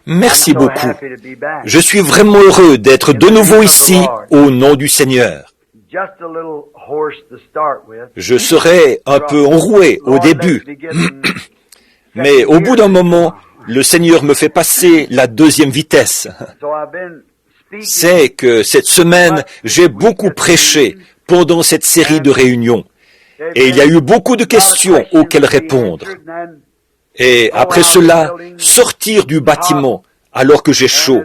Merci beaucoup. Je suis vraiment heureux d'être de nouveau ici au nom du Seigneur. Je serai un peu enroué au début, mais au bout d'un moment, le Seigneur me fait passer la deuxième vitesse. C'est que cette semaine, j'ai beaucoup prêché pendant cette série de réunions, et il y a eu beaucoup de questions auxquelles répondre. Et après cela, sortir du bâtiment alors que j'ai chaud.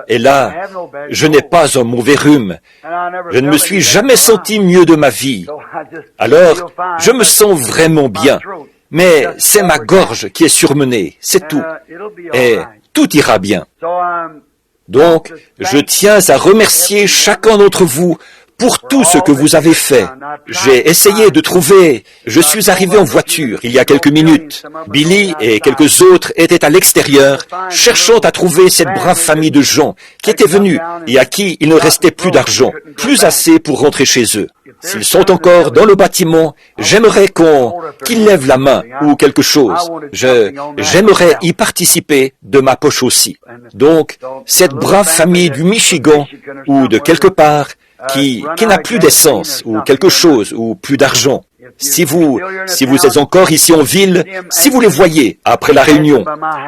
Et là, je n'ai pas un mauvais rhume. Je ne me suis jamais senti mieux de ma vie. Alors, je me sens vraiment bien. Mais c'est ma gorge qui est surmenée, c'est tout. Et tout ira bien. Donc, je tiens à remercier chacun d'entre vous pour tout ce que vous avez fait. J'ai essayé de trouver... Je suis arrivé en voiture il y a quelques minutes. Billy et quelques autres étaient à l'extérieur, cherchant à trouver cette brave famille de gens qui étaient venus et à qui il ne restait plus d'argent, plus assez pour rentrer chez eux. S'ils sont encore dans le bâtiment, j'aimerais qu'ils lèvent la main ou quelque chose. J'aimerais y participer de ma poche aussi. Donc, cette brave famille du Michigan ou de quelque part, qui n'a plus d'essence, ou quelque chose, ou plus d'argent. Si vous êtes encore ici en ville, si vous les voyez après la réunion,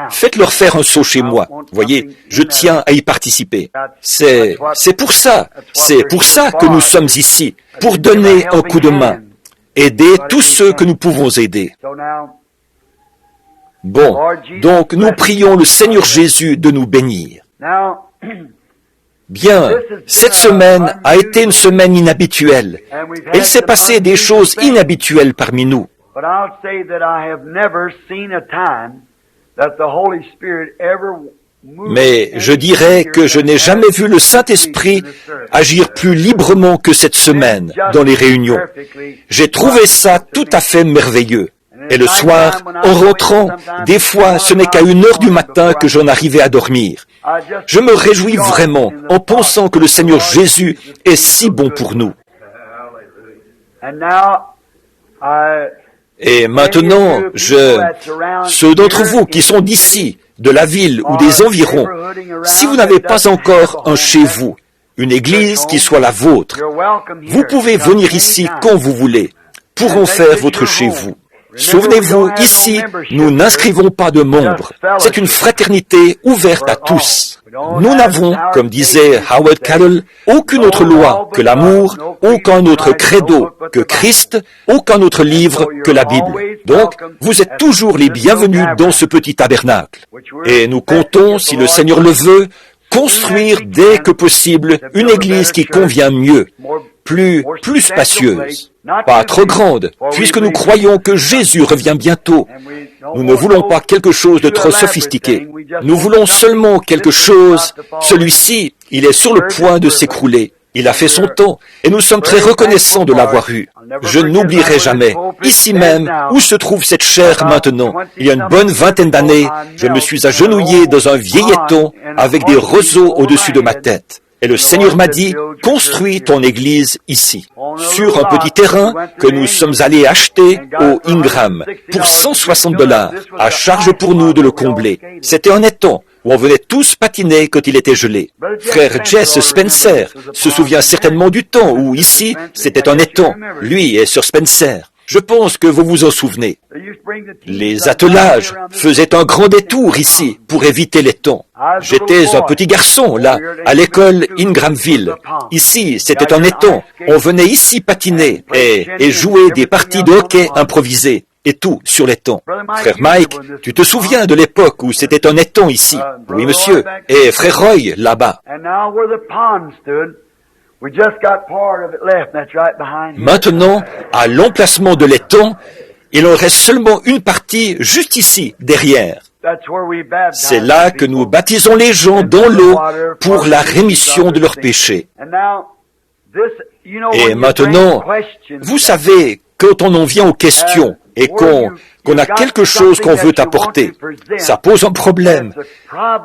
faites-leur faire un saut chez moi. Voyez, je tiens à y participer. C'est pour ça que nous sommes ici, pour donner un coup de main, aider tous ceux que nous pouvons aider. Bon, donc nous prions le Seigneur Jésus de nous bénir. Bien, cette semaine a été une semaine inhabituelle. Il s'est passé des choses inhabituelles parmi nous. Mais je dirais que je n'ai jamais vu le Saint-Esprit agir plus librement que cette semaine dans les réunions. J'ai trouvé ça tout à fait merveilleux. Et le soir, en rentrant, des fois, ce n'est qu'à 1 heure du matin que j'en arrivais à dormir. Je me réjouis vraiment en pensant que le Seigneur Jésus est si bon pour nous. Et maintenant, ceux d'entre vous qui sont d'ici, de la ville ou des environs, si vous n'avez pas encore un chez vous, une église qui soit la vôtre, vous pouvez venir ici quand vous voulez, pour en faire votre chez vous. Souvenez-vous, ici, nous n'inscrivons pas de membres. C'est une fraternité ouverte à tous. Nous n'avons, comme disait Howard Carroll, aucune autre loi que l'amour, aucun autre credo que Christ, aucun autre livre que la Bible. Donc, vous êtes toujours les bienvenus dans ce petit tabernacle. Et nous comptons, si le Seigneur le veut, construire dès que possible une église qui convient mieux, plus spacieuse, pas trop grande, puisque nous croyons que Jésus revient bientôt. Nous ne voulons pas quelque chose de trop sophistiqué. Nous voulons seulement quelque chose. Celui-ci, il est sur le point de s'écrouler. Il a fait son temps, et nous sommes très reconnaissants de l'avoir eu. Je n'oublierai jamais, ici même, où se trouve cette chaire maintenant. Il y a une bonne vingtaine d'années, je me suis agenouillé dans un vieil étang avec des roseaux au-dessus de ma tête. Et le Seigneur m'a dit, construis ton église ici, sur un petit terrain que nous sommes allés acheter au Ingram pour $160, à charge pour nous de le combler. C'était un étang où on venait tous patiner quand il était gelé. Frère Jess Spencer se souvient certainement du temps où ici, c'était un étang, lui et Sir Spencer. Je pense que vous vous en souvenez. Les attelages faisaient un grand détour ici pour éviter les temps. J'étais un petit garçon, là, à l'école Ingramville. Ici, c'était un étang. On venait ici patiner et jouer des parties de hockey improvisées. Et tout sur l'étang. Frère Mike, tu te souviens de l'époque où c'était un étang ici? Oui, monsieur. Et frère Roy, là-bas. Maintenant, à l'emplacement de l'étang, il en reste seulement une partie juste ici, derrière. C'est là que nous baptisons les gens dans l'eau pour la rémission de leurs péchés. Et maintenant, vous savez, quand on en vient aux questions, et qu'on a quelque chose qu'on veut apporter, ça pose un problème,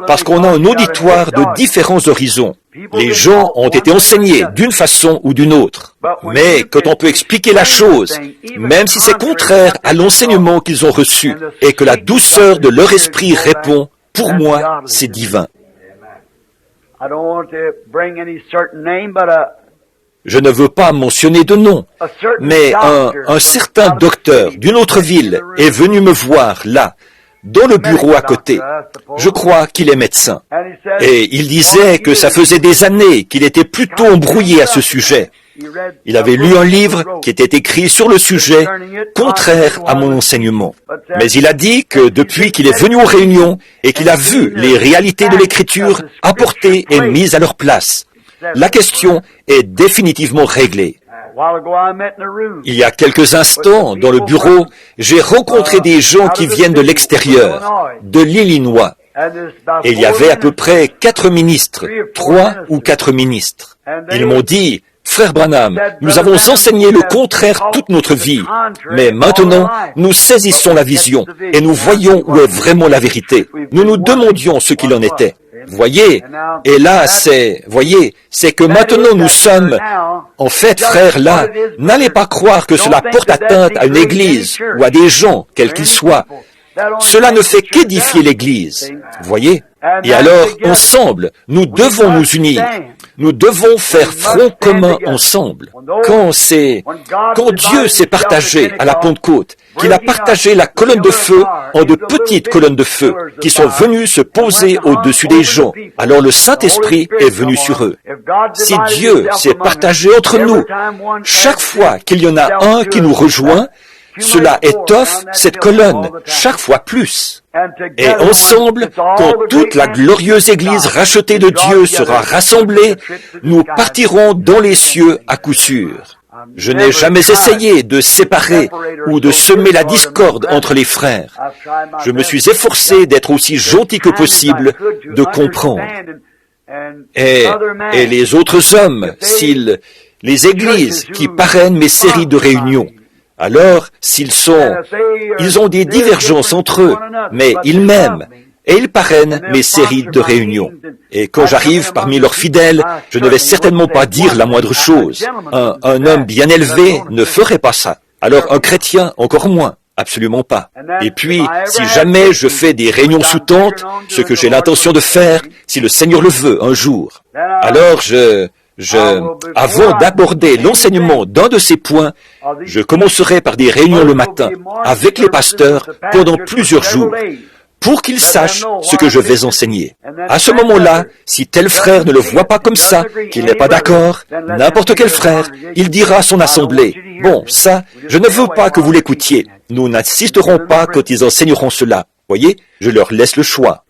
parce qu'on a un auditoire de différents horizons. Les gens ont été enseignés d'une façon ou d'une autre. Mais quand on peut expliquer la chose, même si c'est contraire à l'enseignement qu'ils ont reçu, et que la douceur de leur esprit répond, pour moi, c'est divin. Je ne veux pas mentionner de nom, mais un certain docteur d'une autre ville est venu me voir là, dans le bureau à côté. Je crois qu'il est médecin. Et il disait que ça faisait des années qu'il était plutôt embrouillé à ce sujet. Il avait lu un livre qui était écrit sur le sujet, contraire à mon enseignement. Mais il a dit que depuis qu'il est venu aux réunions et qu'il a vu les réalités de l'Écriture apportées et mises à leur place, la question est définitivement réglée. Il y a quelques instants, dans le bureau, j'ai rencontré des gens qui viennent de l'extérieur, de l'Illinois. Et il y avait à peu près 4 ministres, 3 ou 4 ministres. Ils m'ont dit, « Frère Branham, nous avons enseigné le contraire toute notre vie, mais maintenant, nous saisissons la vision et nous voyons où est vraiment la vérité. Nous nous demandions ce qu'il en était. » Voyez, et là, c'est que maintenant nous sommes, en fait, frères, là, n'allez pas croire que cela porte atteinte à une église ou à des gens, quels qu'ils soient. Cela ne fait qu'édifier l'église, voyez. Et alors, ensemble, nous devons nous unir. Nous devons faire front commun ensemble. Quand Dieu s'est partagé à la Pentecôte, qu'il a partagé la colonne de feu en de petites colonnes de feu qui sont venues se poser au-dessus des gens, alors le Saint-Esprit est venu sur eux. Si Dieu s'est partagé entre nous, chaque fois qu'il y en a un qui nous rejoint, cela étoffe cette colonne chaque fois plus. Et ensemble, quand toute la glorieuse Église rachetée de Dieu sera rassemblée, nous partirons dans les cieux à coup sûr. Je n'ai jamais essayé de séparer ou de semer la discorde entre les frères. Je me suis efforcé d'être aussi gentil que possible, de comprendre. Et les autres hommes, les églises qui parrainent mes séries de réunions, alors, ils ont des divergences entre eux, mais ils m'aiment, et ils parrainent mes séries de réunions. Et quand j'arrive parmi leurs fidèles, je ne vais certainement pas dire la moindre chose. Un homme bien élevé ne ferait pas ça. Alors un chrétien, encore moins. Absolument pas. Et puis, si jamais je fais des réunions sous tente, ce que j'ai l'intention de faire, si le Seigneur le veut, un jour, alors avant d'aborder l'enseignement d'un de ces points, je commencerai par des réunions le matin avec les pasteurs pendant plusieurs jours pour qu'ils sachent ce que je vais enseigner. À ce moment-là, si tel frère ne le voit pas comme ça, qu'il n'est pas d'accord, n'importe quel frère, il dira à son assemblée, « Bon, ça, je ne veux pas que vous l'écoutiez. Nous n'insisterons pas quand ils enseigneront cela. » Voyez, je leur laisse le choix.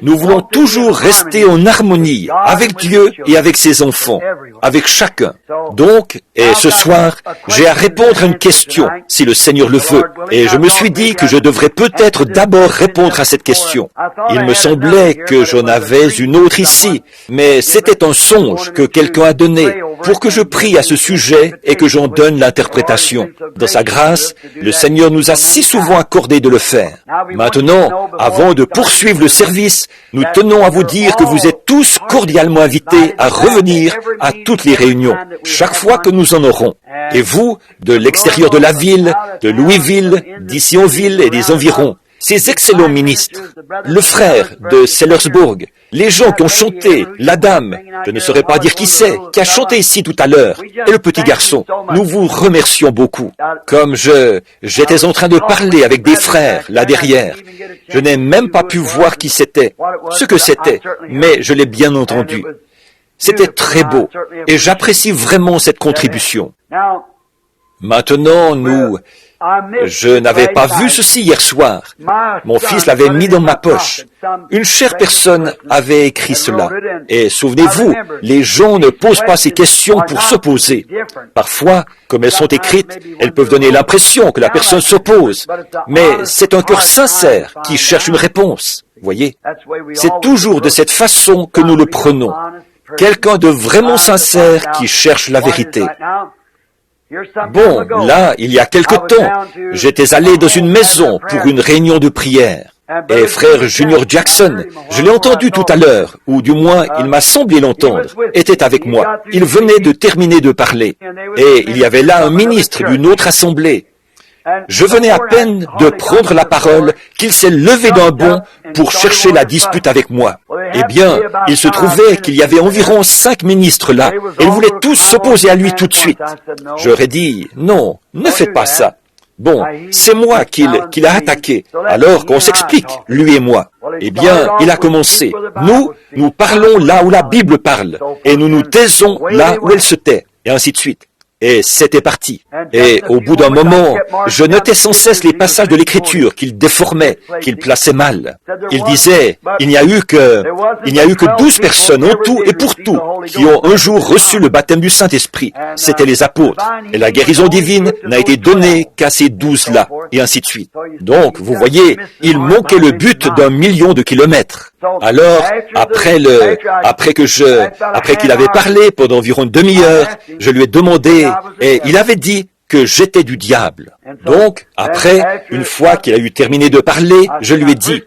Nous voulons toujours rester en harmonie avec Dieu et avec ses enfants, avec chacun. Donc, et ce soir, j'ai à répondre à une question, si le Seigneur le veut. Et je me suis dit que je devrais peut-être d'abord répondre à cette question. Il me semblait que j'en avais une autre ici, mais c'était un songe que quelqu'un a donné pour que je prie à ce sujet et que j'en donne l'interprétation. Dans sa grâce, le Seigneur nous a si souvent accordé de le faire. Maintenant, avant de poursuivre le service, nous tenons à vous dire que vous êtes tous cordialement invités à revenir à toutes les réunions, chaque fois que nous en aurons. Et vous, de l'extérieur de la ville, de Louisville, d'ici en ville et des environs, ces excellents ministres, le frère de Sellersburg, les gens qui ont chanté, la dame, je ne saurais pas dire qui c'est, qui a chanté ici tout à l'heure, et le petit garçon, nous vous remercions beaucoup. Comme j'étais en train de parler avec des frères là derrière, je n'ai même pas pu voir qui c'était, ce que c'était, mais je l'ai bien entendu. C'était très beau, et j'apprécie vraiment cette contribution. Maintenant, je n'avais pas vu ceci hier soir. Mon fils l'avait mis dans ma poche. Une chère personne avait écrit cela. Et souvenez-vous, les gens ne posent pas ces questions pour s'opposer. Parfois, comme elles sont écrites, elles peuvent donner l'impression que la personne s'oppose. Mais c'est un cœur sincère qui cherche une réponse. Voyez, c'est toujours de cette façon que nous le prenons. Quelqu'un de vraiment sincère qui cherche la vérité. Bon, là, il y a quelque temps, j'étais allé dans une maison pour une réunion de prière. Et frère Junior Jackson, je l'ai entendu tout à l'heure, ou du moins il m'a semblé l'entendre, était avec moi. Il venait de terminer de parler. Et il y avait là un ministre d'une autre assemblée. Je venais à peine de prendre la parole qu'il s'est levé d'un bond pour chercher la dispute avec moi. Eh bien, il se trouvait qu'il y avait environ 5 ministres là, et ils voulaient tous s'opposer à lui tout de suite. J'aurais dit, non, ne faites pas ça. Bon, c'est moi qu'il a attaqué, alors qu'on s'explique, lui et moi. Eh bien, il a commencé. Nous parlons là où la Bible parle, et nous nous taisons là où elle se tait, et ainsi de suite. Et c'était parti. Et au bout d'un moment, je notais sans cesse les passages de l'Écriture qu'il déformait, qu'il plaçait mal. Il disait, il n'y a eu que 12 personnes en tout et pour tout qui ont un jour reçu le baptême du Saint-Esprit. C'étaient les apôtres. Et la guérison divine n'a été donnée qu'à ces 12-là, et ainsi de suite. Donc, vous voyez, il manquait le but d'1 million de kilomètres. Alors, après qu'il avait parlé pendant environ une demi-heure, je lui ai demandé, et il avait dit que j'étais du diable. Donc, après, une fois qu'il a eu terminé de parler, je lui ai dit,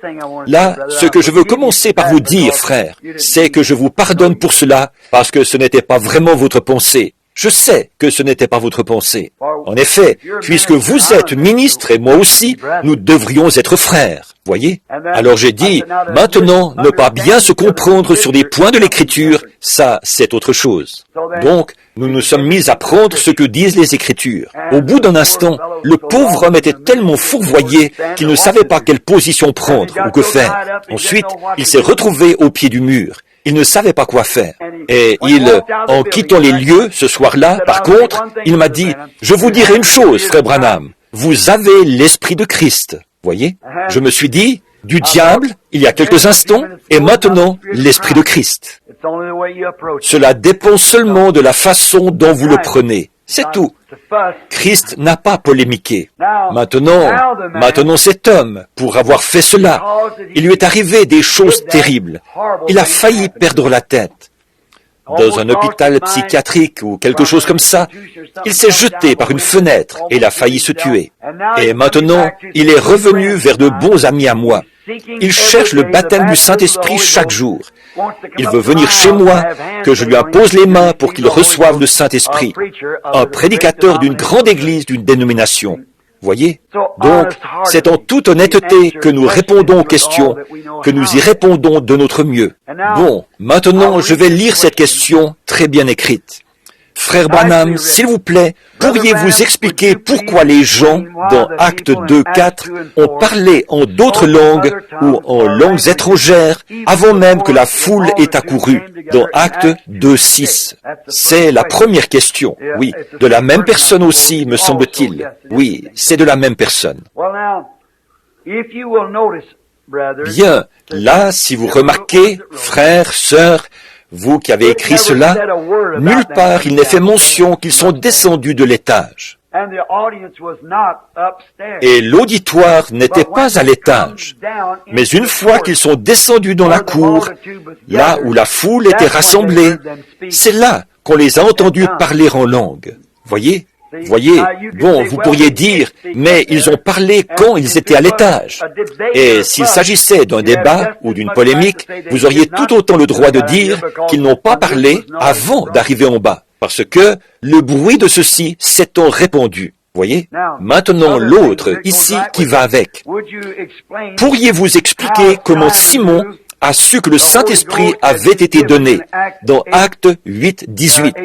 là, ce que je veux commencer par vous dire, frère, c'est que je vous pardonne pour cela, parce que ce n'était pas vraiment votre pensée. Je sais que ce n'était pas votre pensée. En effet, puisque vous êtes ministre et moi aussi, nous devrions être frères. Voyez? Alors j'ai dit, maintenant, ne pas bien se comprendre sur des points de l'Écriture, ça, c'est autre chose. Donc, nous nous sommes mis à prendre ce que disent les Écritures. Au bout d'un instant, le pauvre homme était tellement fourvoyé qu'il ne savait pas quelle position prendre ou que faire. Ensuite, il s'est retrouvé au pied du mur. Il ne savait pas quoi faire. Et en quittant les lieux ce soir-là, par contre, il m'a dit, je vous dirai une chose, frère Branham, vous avez l'Esprit de Christ. Voyez? Je me suis dit, du diable, il y a quelques instants, et maintenant, l'Esprit de Christ. Cela dépend seulement de la façon dont vous le prenez. C'est tout. Christ n'a pas polémiqué. Maintenant cet homme, pour avoir fait cela, il lui est arrivé des choses terribles. Il a failli perdre la tête. Dans un hôpital psychiatrique ou quelque chose comme ça, il s'est jeté par une fenêtre et il a failli se tuer. Et maintenant, il est revenu vers de bons amis à moi. Il cherche le baptême du Saint-Esprit chaque jour. Il veut venir chez moi, que je lui impose les mains pour qu'il reçoive le Saint-Esprit. Un prédicateur d'une grande église, d'une dénomination. Voyez? Donc, c'est en toute honnêteté que nous répondons aux questions, que nous y répondons de notre mieux. Bon, maintenant, je vais lire cette question très bien écrite. Frère Branham, s'il vous plaît, pourriez-vous expliquer pourquoi les gens, dans Actes 2:4, ont parlé en d'autres langues ou en langues étrangères avant même que la foule ait accouru, dans Actes 2:6? C'est la première question, oui. De la même personne aussi, me semble-t-il. Oui, c'est de la même personne. Bien, là, si vous remarquez, frères, sœurs, vous qui avez écrit cela, nulle part il n'est fait mention qu'ils sont descendus de l'étage. Et l'auditoire n'était pas à l'étage. Mais une fois qu'ils sont descendus dans la cour, là où la foule était rassemblée, c'est là qu'on les a entendus parler en langue. Voyez, bon, vous pourriez dire, mais ils ont parlé quand ils étaient à l'étage. Et s'il s'agissait d'un débat ou d'une polémique, vous auriez tout autant le droit de dire qu'ils n'ont pas parlé avant d'arriver en bas, parce que le bruit de ceci s'étant répandu. Voyez? Maintenant, l'autre, ici, qui va avec. Pourriez-vous expliquer comment Simon a su que le Saint-Esprit avait été donné dans Actes 8:18?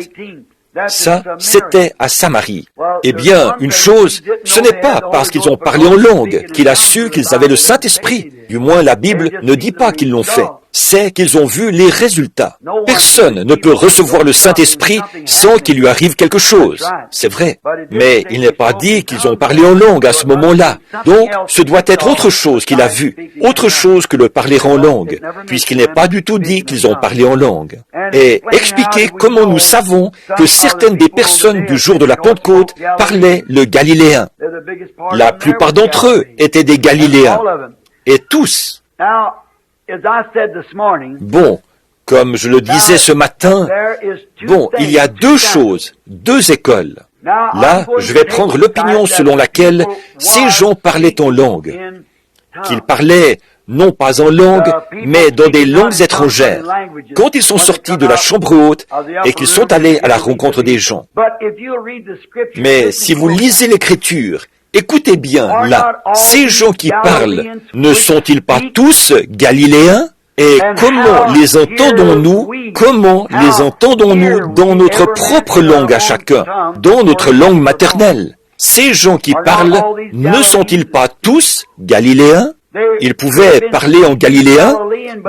Ça, c'était à Samarie. Eh bien, une chose, ce n'est pas parce qu'ils ont parlé en langue qu'il a su qu'ils avaient le Saint-Esprit. Du moins, la Bible ne dit pas qu'ils l'ont fait. C'est qu'ils ont vu les résultats. Personne ne peut recevoir le Saint-Esprit sans qu'il lui arrive quelque chose. C'est vrai. Mais il n'est pas dit qu'ils ont parlé en langue à ce moment-là. Donc, ce doit être autre chose qu'il a vu. Autre chose que le parler en langue, puisqu'il n'est pas du tout dit qu'ils ont parlé en langue. Et expliquer comment nous savons que certaines des personnes du jour de la Pentecôte parlaient le galiléen. La plupart d'entre eux étaient des Galiléens. Et tous. Bon, comme je le disais ce matin, bon, il y a deux choses, deux écoles. Là, je vais prendre l'opinion selon laquelle ces gens parlaient en langue, qu'ils parlaient non pas en langue, mais dans des langues étrangères, quand ils sont sortis de la chambre haute et qu'ils sont allés à la rencontre des gens. Mais si vous lisez l'Écriture, écoutez bien, là, ces gens qui parlent, ne sont-ils pas tous Galiléens? Et comment les entendons-nous? Comment les entendons-nous dans notre propre langue à chacun, dans notre langue maternelle? Ces gens qui parlent, ne sont-ils pas tous Galiléens? Ils pouvaient parler en galiléen,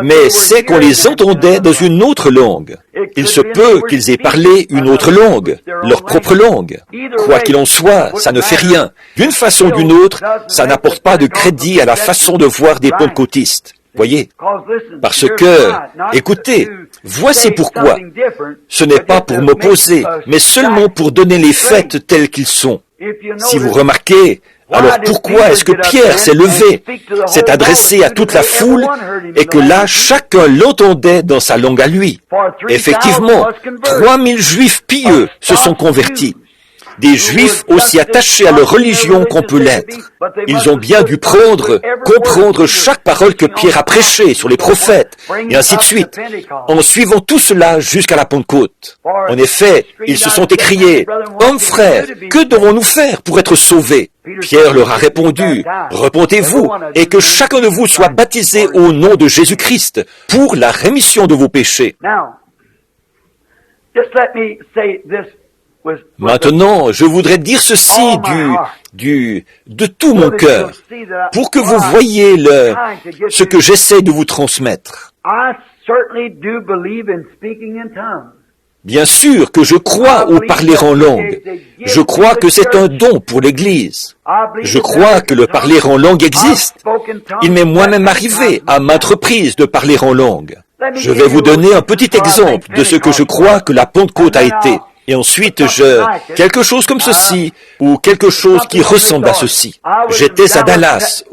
mais c'est qu'on les entendait dans une autre langue. Il se peut qu'ils aient parlé une autre langue, leur propre langue. Quoi qu'il en soit, ça ne fait rien. D'une façon ou d'une autre, ça n'apporte pas de crédit à la façon de voir des pentecôtistes. Voyez? Parce que, écoutez, voici pourquoi. Ce n'est pas pour m'opposer, mais seulement pour donner les faits tels qu'ils sont. Si vous remarquez, alors pourquoi est-ce que Pierre s'est levé, s'est adressé à toute la foule, et que là, chacun l'entendait dans sa langue à lui? Effectivement, 3000 Juifs pieux se sont convertis. Des Juifs aussi attachés à leur religion qu'on peut l'être. Ils ont bien dû comprendre chaque parole que Pierre a prêchée sur les prophètes, et ainsi de suite, en suivant tout cela jusqu'à la Pentecôte. En effet, ils se sont écriés, « Hommes frères, que devons-nous faire pour être sauvés ?» Pierre leur a répondu, « Repentez-vous, et que chacun de vous soit baptisé au nom de Jésus-Christ, pour la rémission de vos péchés. » Maintenant, je voudrais dire ceci de tout mon cœur, pour que vous voyiez ce que j'essaie de vous transmettre. Bien sûr que je crois au parler en langue. Je crois que c'est un don pour l'Église. Je crois que le parler en langue existe. Il m'est moi-même arrivé à maintes reprises de parler en langue. Je vais vous donner un petit exemple de ce que je crois que la Pentecôte a été. Et ensuite, quelque chose comme ceci, ou quelque chose qui ressemble à ceci. J'étais à Dallas,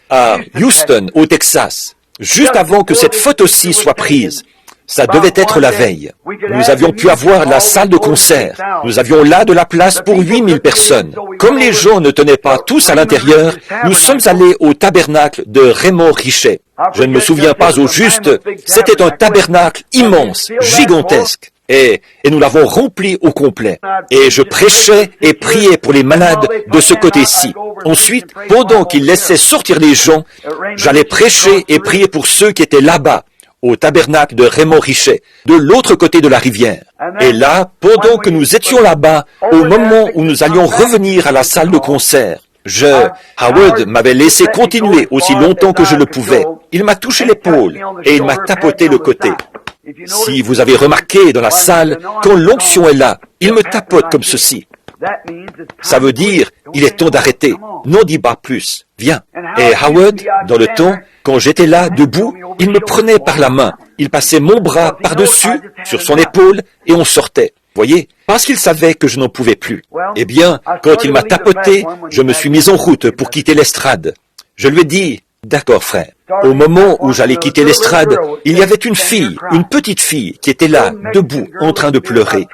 à Houston, au Texas, juste avant que cette photo-ci soit prise. Ça devait être la veille. Nous avions pu avoir la salle de concert. Nous avions là de la place pour 8000 personnes. Comme les gens ne tenaient pas tous à l'intérieur, nous sommes allés au tabernacle de Raymond Richet. Je ne me souviens pas au juste, c'était un tabernacle immense, gigantesque. Et nous l'avons rempli au complet. Et je prêchais et priais pour les malades de ce côté-ci. Ensuite, pendant qu'ils laissaient sortir les gens, j'allais prêcher et prier pour ceux qui étaient là-bas, au tabernacle de Raymond Richet, de l'autre côté de la rivière. Et là, pendant que nous étions là-bas, au moment où nous allions revenir à la salle de concert, Howard m'avait laissé continuer aussi longtemps que je le pouvais. Il m'a touché l'épaule et il m'a tapoté le côté. Si vous avez remarqué dans la salle, quand l'onction est là, il me tapote comme ceci. Ça veut dire, il est temps d'arrêter. N'en dis pas plus. Viens. Et Howard, dans le temps, quand j'étais là, debout, il me prenait par la main. Il passait mon bras par-dessus, sur son épaule, et on sortait. Voyez, parce qu'il savait que je n'en pouvais plus. Eh bien, quand il m'a tapoté, je me suis mis en route pour quitter l'estrade. Je lui ai dit, d'accord frère. Au moment où j'allais quitter l'estrade, il y avait une fille, une petite fille, qui était là, debout, en train de pleurer.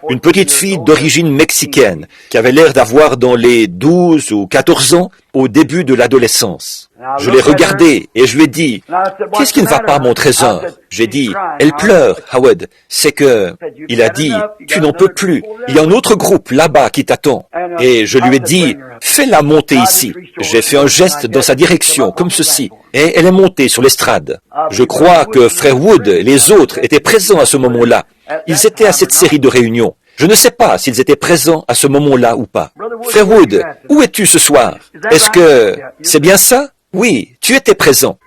Une petite fille d'origine mexicaine, qui avait l'air d'avoir dans les 12 ou 14 ans, au début de l'adolescence. Je l'ai regardée et je lui ai dit, « Qu'est-ce qui ne va pas, mon trésor ?» J'ai dit, « Elle pleure, Howard. » C'est que, il a dit, « Tu n'en peux plus. Il y a un autre groupe là-bas qui t'attend. » Et je lui ai dit, « Fais-la monter ici. » J'ai fait un geste dans sa direction, comme ceci. Et elle est montée sur l'estrade. Je crois que Frère Wood et les autres étaient présents à ce moment-là. Ils étaient à cette série de réunions. Je ne sais pas s'ils étaient présents à ce moment-là ou pas. Frère Wood, où es-tu ce soir? Est-ce que c'est bien ça? Oui, tu étais présent.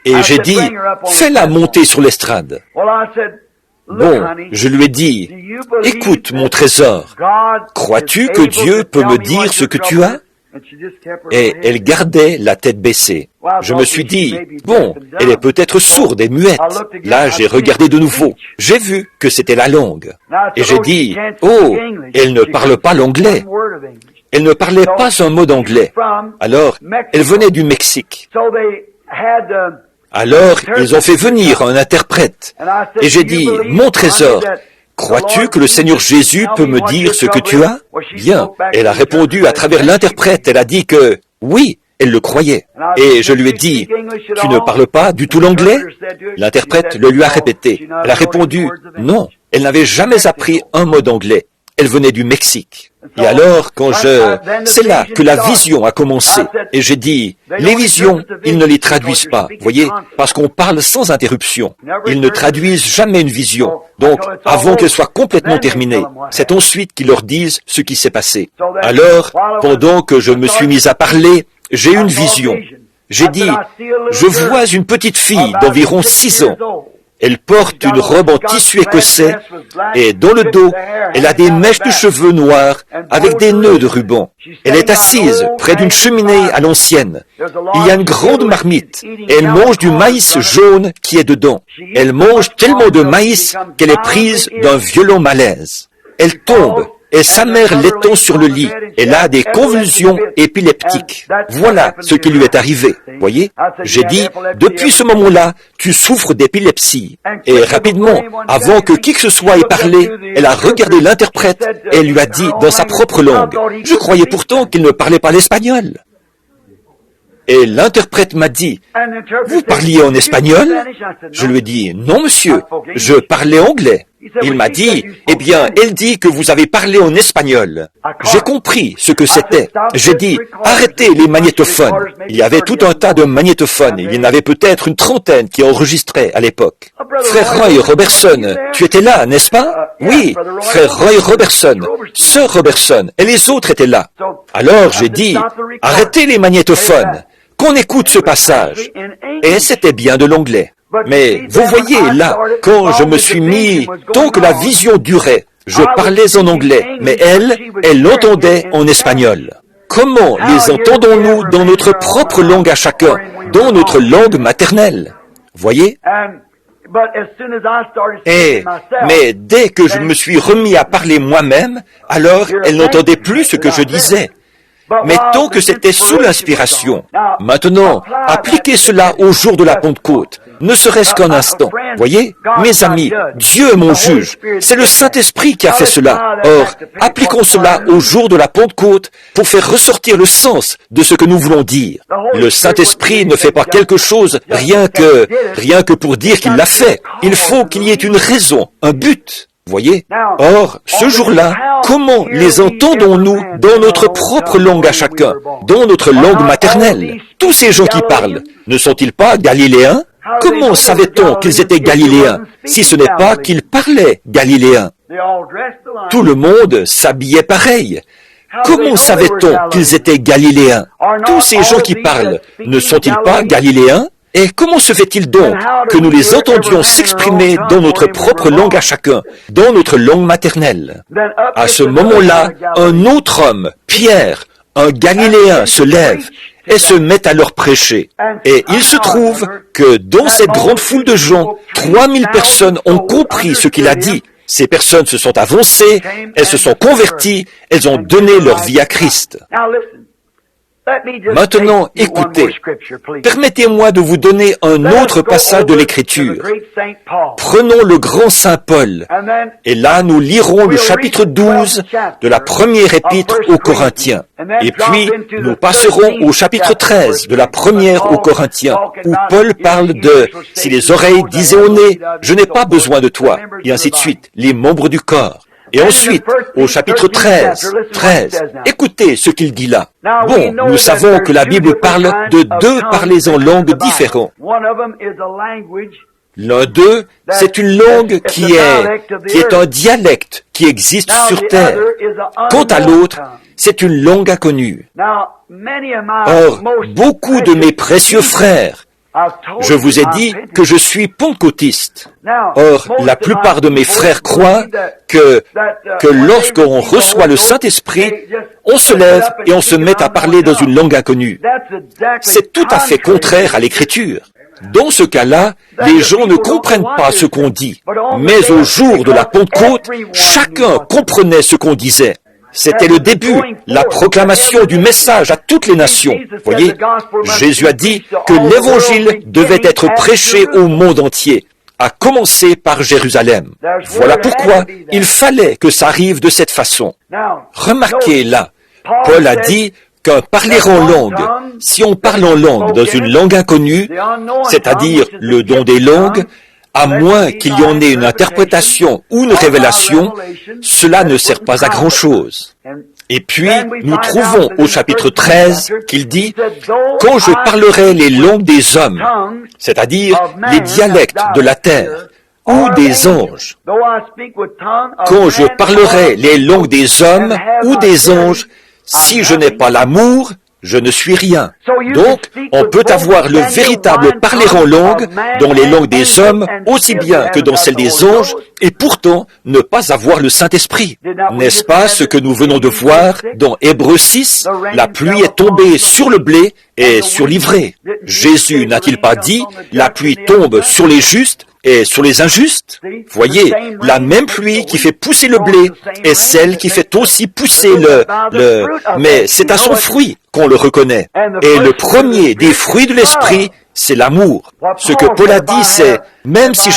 Et j'ai dit, fais-la monter sur l'estrade. Bon, je lui ai dit, écoute mon trésor, crois-tu que Dieu peut me dire ce que tu as? Et elle gardait la tête baissée. Je me suis dit, bon, elle est peut-être sourde et muette. Là, j'ai regardé de nouveau. J'ai vu que c'était la langue. Et j'ai dit, oh, elle ne parle pas l'anglais. Elle ne parlait pas un mot d'anglais. Alors, elle venait du Mexique. Alors, ils ont fait venir un interprète. Et j'ai dit, mon trésor, crois-tu que le Seigneur Jésus peut me dire ce que tu as? Bien. Elle a répondu à travers l'interprète. Elle a dit que oui, elle le croyait. Et je lui ai dit, tu ne parles pas du tout l'anglais? L'interprète le lui a répété. Elle a répondu, non, elle n'avait jamais appris un mot d'anglais. Elle venait du Mexique. Et alors, c'est là que la vision a commencé. Et j'ai dit, les visions, ils ne les traduisent pas, voyez, parce qu'on parle sans interruption. Ils ne traduisent jamais une vision. Donc, avant qu'elle soit complètement terminée, c'est ensuite qu'ils leur disent ce qui s'est passé. Alors, pendant que je me suis mis à parler, j'ai eu une vision. J'ai dit, je vois une petite fille d'environ 6 ans. Elle porte une robe en tissu écossais et dans le dos, elle a des mèches de cheveux noirs avec des nœuds de ruban. Elle est assise près d'une cheminée à l'ancienne. Il y a une grande marmite et elle mange du maïs jaune qui est dedans. Elle mange tellement de maïs qu'elle est prise d'un violent malaise. Elle tombe et sa mère l'étend sur le lit. Elle a des convulsions épileptiques. Voilà ce qui lui est arrivé. Voyez, j'ai dit, depuis ce moment-là, tu souffres d'épilepsie. Et rapidement, avant que qui que ce soit ait parlé, elle a regardé l'interprète et elle lui a dit dans sa propre langue, je croyais pourtant qu'il ne parlait pas l'espagnol. Et l'interprète m'a dit, vous parliez en espagnol? Je lui ai dit, non monsieur, je parlais anglais. Il m'a dit, eh bien, elle dit que vous avez parlé en espagnol. J'ai compris ce que c'était. J'ai dit, arrêtez les magnétophones. Il y avait tout un tas de magnétophones. Il y en avait peut-être une trentaine qui enregistraient à l'époque. Frère Roy Robertson, tu étais là, n'est-ce pas? Oui, frère Roy Robertson, sœur Robertson, et les autres étaient là. Alors j'ai dit, arrêtez les magnétophones, qu'on écoute ce passage. Et c'était bien de l'anglais. Mais vous voyez là, quand je me suis mis, tant que la vision durait, je parlais en anglais, mais elle l'entendait en espagnol. Comment les entendons-nous dans notre propre langue à chacun, dans notre langue maternelle? Voyez? Mais dès que je me suis remis à parler moi-même, alors elle n'entendait plus ce que je disais. Mais tant que c'était sous l'inspiration. Maintenant, appliquez cela au jour de la Pentecôte, ne serait-ce qu'un instant. Voyez, mes amis, Dieu est mon juge. C'est le Saint-Esprit qui a fait cela. Or, appliquons cela au jour de la Pentecôte pour faire ressortir le sens de ce que nous voulons dire. Le Saint-Esprit ne fait pas quelque chose rien que pour dire qu'il l'a fait. Il faut qu'il y ait une raison, un but. Voyez? Or, ce jour-là, comment les entendons-nous dans notre propre langue à chacun, dans notre langue maternelle? Tous ces gens qui parlent, ne sont-ils pas galiléens? Comment savait-on qu'ils étaient galiléens, si ce n'est pas qu'ils parlaient galiléen? Tout le monde s'habillait pareil. Comment savait-on qu'ils étaient galiléens? Tous ces gens qui parlent, ne sont-ils pas galiléens? Et comment se fait-il donc que nous les entendions s'exprimer dans notre propre langue à chacun, dans notre langue maternelle? À ce moment-là, un autre homme, Pierre, un Galiléen, se lève et se met à leur prêcher. Et il se trouve que dans cette grande foule de gens, 3000 personnes ont compris ce qu'il a dit. Ces personnes se sont avancées, elles se sont converties, elles ont donné leur vie à Christ. Maintenant, écoutez, permettez-moi de vous donner un autre passage de l'Écriture. Prenons le grand Saint Paul, et là nous lirons le chapitre 12 de la première épître aux Corinthiens. Et puis, nous passerons au chapitre 13 de la première aux Corinthiens, où Paul parle de « si les oreilles disaient au nez, je n'ai pas besoin de toi », et ainsi de suite, les membres du corps. Et ensuite, au chapitre 13, écoutez ce qu'il dit là. Bon, nous savons que la Bible parle de 2 parlers en langue différents. L'un d'eux, c'est une langue qui est un dialecte qui existe sur terre. Quant à l'autre, c'est une langue inconnue. Or, beaucoup de mes précieux frères, je vous ai dit que je suis pentecôtiste. Or, la plupart de mes frères croient que lorsqu'on reçoit le Saint-Esprit, on se lève et on se met à parler dans une langue inconnue. C'est tout à fait contraire à l'Écriture. Dans ce cas-là, les gens ne comprennent pas ce qu'on dit. Mais au jour de la Pentecôte, chacun comprenait ce qu'on disait. C'était le début, la proclamation du message à toutes les nations. Voyez, Jésus a dit que l'Évangile devait être prêché au monde entier. à commencer par Jérusalem. Voilà pourquoi il fallait que ça arrive de cette façon. Remarquez là, Paul a dit qu'un parler en langue, si on parle en langue dans une langue inconnue, c'est-à-dire le don des langues, à moins qu'il y en ait une interprétation ou une révélation, cela ne sert pas à grand-chose. Et puis, nous trouvons au chapitre 13 qu'il dit « Quand je parlerai les langues des hommes, c'est-à-dire les dialectes de la terre, ou des anges, quand je parlerai les langues des hommes ou des anges, si je n'ai pas l'amour, je ne suis rien. » Donc, on peut avoir le véritable parler en langue dans les langues des hommes aussi bien que dans celles des anges, et pourtant ne pas avoir le Saint-Esprit. N'est-ce pas ce que nous venons de voir dans Hébreux 6? La pluie est tombée sur le blé et sur l'ivraie. Jésus n'a-t-il pas dit « La pluie tombe sur les justes et sur les injustes ?» Voyez, la même pluie qui fait pousser le blé est celle qui fait aussi pousser mais c'est à son fruit qu'on le reconnaît. Et le premier des fruits de l'esprit, c'est l'amour. Ce que Paul a dit, c'est, même si je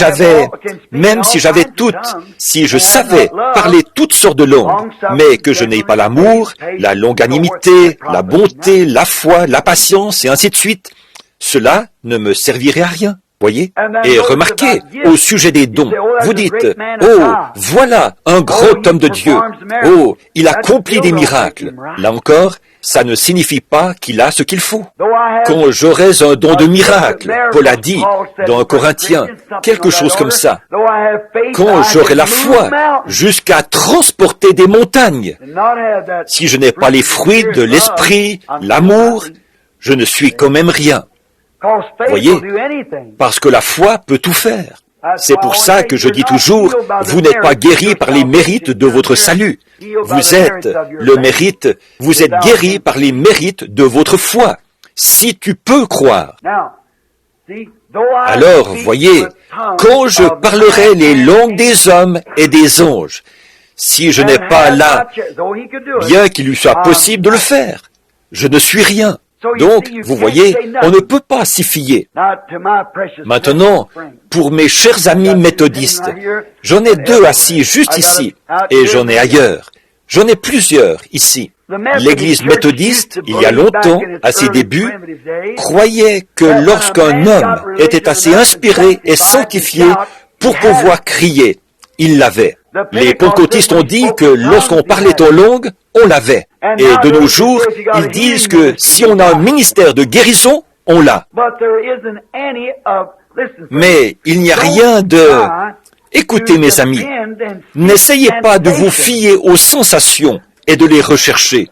savais parler toutes sortes de langues, mais que je n'ai pas l'amour, la longanimité, la bonté, la foi, la patience, et ainsi de suite, cela ne me servirait à rien. Voyez? Et remarquez, au sujet des dons, vous dites, « Oh, voilà un grand homme de Dieu. Oh, il accomplit des miracles. » Là encore, ça ne signifie pas qu'il a ce qu'il faut. Quand j'aurais un don de miracle, Paul a dit dans 1 Corinthiens, quelque chose comme ça. Quand j'aurai la foi jusqu'à transporter des montagnes, si je n'ai pas les fruits de l'esprit, l'amour, je ne suis quand même rien. Voyez, parce que la foi peut tout faire. C'est pour ça que je dis toujours, vous n'êtes pas guéri par les mérites de votre salut. Vous êtes guéri par les mérites de votre foi. Si tu peux croire. Alors, voyez, quand je parlerai les langues des hommes et des anges, si je n'ai pas là, bien qu'il lui soit possible de le faire, je ne suis rien. Donc, vous voyez, on ne peut pas s'y fier. Maintenant, pour mes chers amis méthodistes, j'en ai 2 assis juste ici, et j'en ai ailleurs. J'en ai plusieurs ici. L'Église méthodiste, il y a longtemps, à ses débuts, croyait que lorsqu'un homme était assez inspiré et sanctifié pour pouvoir crier, il l'avait. Les pentecôtistes ont dit que lorsqu'on parlait en langue, on l'avait. Et de nos jours, ils disent que si on a un ministère de guérison, on l'a. Mais il n'y a rien de... Écoutez mes amis, n'essayez pas de vous fier aux sensations et de les rechercher,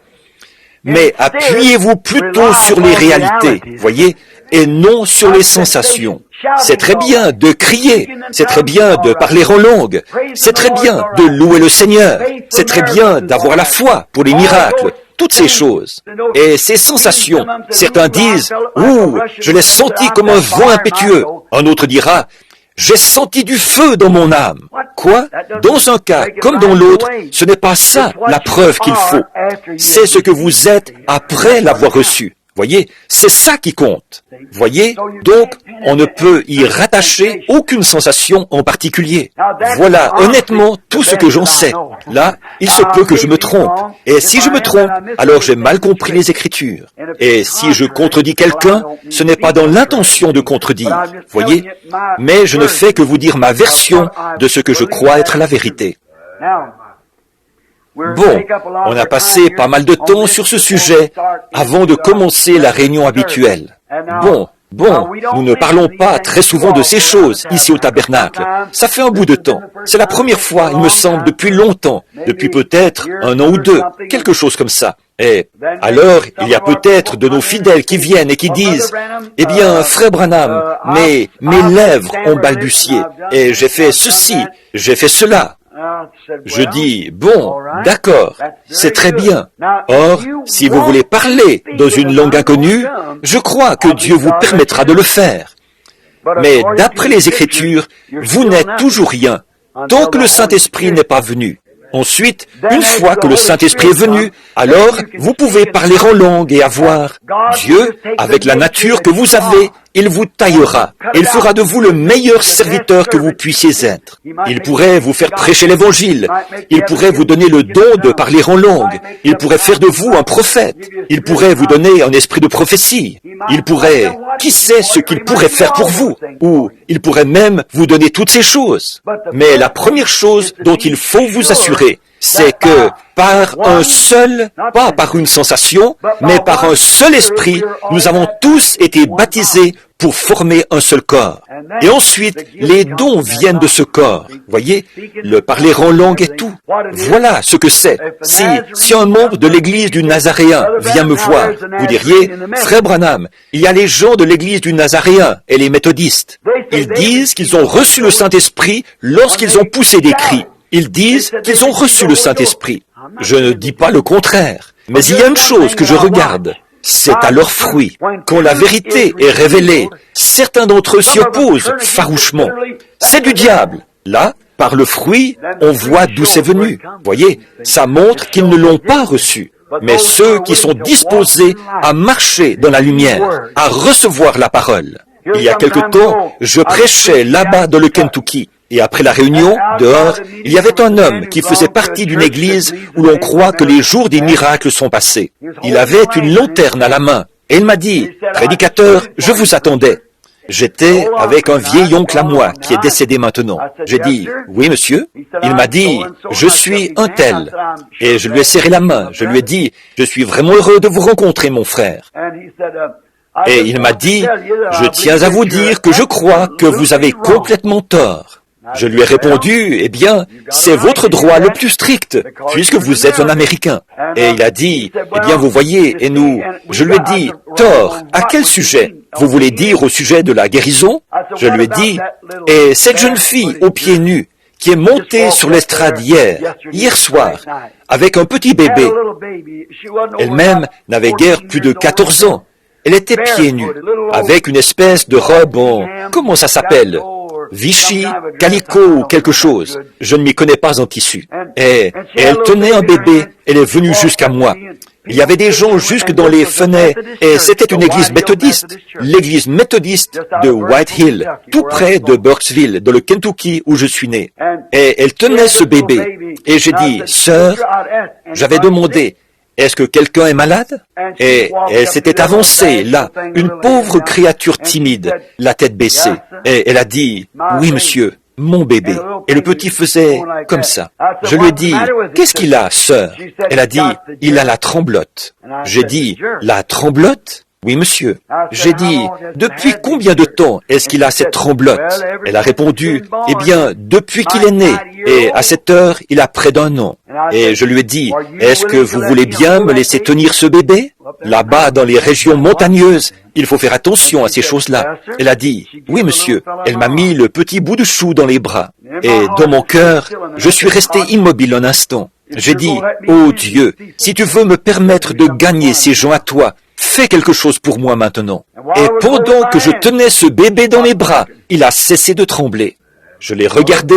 mais appuyez-vous plutôt sur les réalités, voyez, et non sur les sensations. C'est très bien de crier, c'est très bien de parler en langue, c'est très bien de louer le Seigneur, c'est très bien d'avoir la foi pour les miracles, toutes ces choses. Et ces sensations, certains disent, « Ouh, je l'ai senti comme un vent impétueux ». Un autre dira, « J'ai senti du feu dans mon âme ». Quoi? Dans un cas comme dans l'autre, ce n'est pas ça la preuve qu'il faut. C'est ce que vous êtes après l'avoir reçu. Voyez, c'est ça qui compte. Voyez, donc on ne peut y rattacher aucune sensation en particulier. Voilà honnêtement tout ce que j'en sais. Là, il se peut que je me trompe. Et si je me trompe, alors j'ai mal compris les Écritures. Et si je contredis quelqu'un, ce n'est pas dans l'intention de contredire. Voyez, mais je ne fais que vous dire ma version de ce que je crois être la vérité. Bon, on a passé pas mal de temps sur ce sujet avant de commencer la réunion habituelle. Bon, nous ne parlons pas très souvent de ces choses ici au tabernacle. Ça fait un bout de temps. C'est la première fois, il me semble, depuis longtemps, depuis peut-être 1 an ou 2, quelque chose comme ça. Et alors, il y a peut-être de nos fidèles qui viennent et qui disent, « Eh bien, frère Branham, mes lèvres ont balbutié, et j'ai fait ceci, j'ai fait cela. » Je dis, bon, d'accord, c'est très bien. Or, si vous voulez parler dans une langue inconnue, je crois que Dieu vous permettra de le faire. Mais d'après les Écritures, vous n'êtes toujours rien, tant que le Saint-Esprit n'est pas venu. Ensuite, une fois que le Saint-Esprit est venu, alors vous pouvez parler en langue et avoir Dieu, avec la nature que vous avez, il vous taillera, il fera de vous le meilleur serviteur que vous puissiez être. Il pourrait vous faire prêcher l'Évangile, il pourrait vous donner le don de parler en langue, il pourrait faire de vous un prophète, il pourrait vous donner un esprit de prophétie, il pourrait, qui sait ce qu'il pourrait faire pour vous, ou il pourrait même vous donner toutes ces choses. Mais la première chose dont il faut vous assurer, c'est que par un seul, pas par une sensation, mais par un seul esprit, nous avons tous été baptisés pour former un seul corps. Et ensuite, les dons viennent de ce corps. Voyez, le parler en langue est tout. Voilà ce que c'est. Si un membre de l'église du Nazaréen vient me voir, vous diriez, Frère Branham, il y a les gens de l'église du Nazaréen et les méthodistes. Ils disent qu'ils ont reçu le Saint-Esprit lorsqu'ils ont poussé des cris. Ils disent qu'ils ont reçu le Saint-Esprit. Je ne dis pas le contraire. Mais il y a une chose que je regarde. C'est à leurs fruits. Quand la vérité est révélée, certains d'entre eux s'y opposent farouchement. C'est du diable. Là, par le fruit, on voit d'où c'est venu. Voyez, ça montre qu'ils ne l'ont pas reçu. Mais ceux qui sont disposés à marcher dans la lumière, à recevoir la parole. Il y a quelque temps, je prêchais là-bas dans le Kentucky. Et après la réunion, dehors, il y avait un homme qui faisait partie d'une église où l'on croit que les jours des miracles sont passés. Il avait une lanterne à la main. Et il m'a dit, « Prédicateur, je vous attendais. » J'étais avec un vieil oncle à moi qui est décédé maintenant. J'ai dit, « Oui, monsieur. » Il m'a dit, « Je suis un tel. » Et je lui ai serré la main. Je lui ai dit, « Je suis vraiment heureux de vous rencontrer, mon frère. » Et il m'a dit, « Je tiens à vous dire que je crois que vous avez complètement tort. » Je lui ai répondu, eh bien, c'est votre droit le plus strict, puisque vous êtes un Américain. Et il a dit, eh bien, vous voyez, et nous, je lui ai dit, tort, à quel sujet? Vous voulez dire au sujet de la guérison? Je lui ai dit, et cette jeune fille aux pieds nus, qui est montée sur l'estrade hier soir, avec un petit bébé. Elle-même n'avait guère plus de 14 ans. Elle était pieds nus, avec une espèce de robe en, comment ça s'appelle? Vichy, calico ou quelque chose. Je ne m'y connais pas en tissu. Et elle tenait un bébé. Elle est venue jusqu'à moi. Il y avait des gens jusque dans les fenêtres. Et c'était une église méthodiste. L'église méthodiste de White Hill, tout près de Burkesville, dans le Kentucky où je suis né. Et elle tenait ce bébé. Et j'ai dit, sœur, j'avais demandé, est-ce que quelqu'un est malade? Et elle s'était avancée, là, une pauvre créature timide, la tête baissée. Et elle a dit, oui, monsieur, mon bébé. Et le petit faisait comme ça. Je lui ai dit, qu'est-ce qu'il a, sœur? Elle a dit, il a la tremblote. J'ai dit, la tremblote? Oui, monsieur. J'ai dit, depuis combien de temps est-ce qu'il a cette tremblote? Elle a répondu, eh bien, depuis qu'il est né. Et à cette heure, il a près d'un an. Et je lui ai dit, est-ce que vous voulez bien me laisser tenir ce bébé? Là-bas, dans les régions montagneuses, il faut faire attention à ces choses-là. Elle a dit, oui, monsieur. Elle m'a mis le petit bout de chou dans les bras. Et dans mon cœur, je suis resté immobile un instant. J'ai dit, oh Dieu, si tu veux me permettre de gagner ces gens à toi, fais quelque chose pour moi maintenant. Et pendant que je tenais ce bébé dans mes bras, il a cessé de trembler. Je l'ai regardé,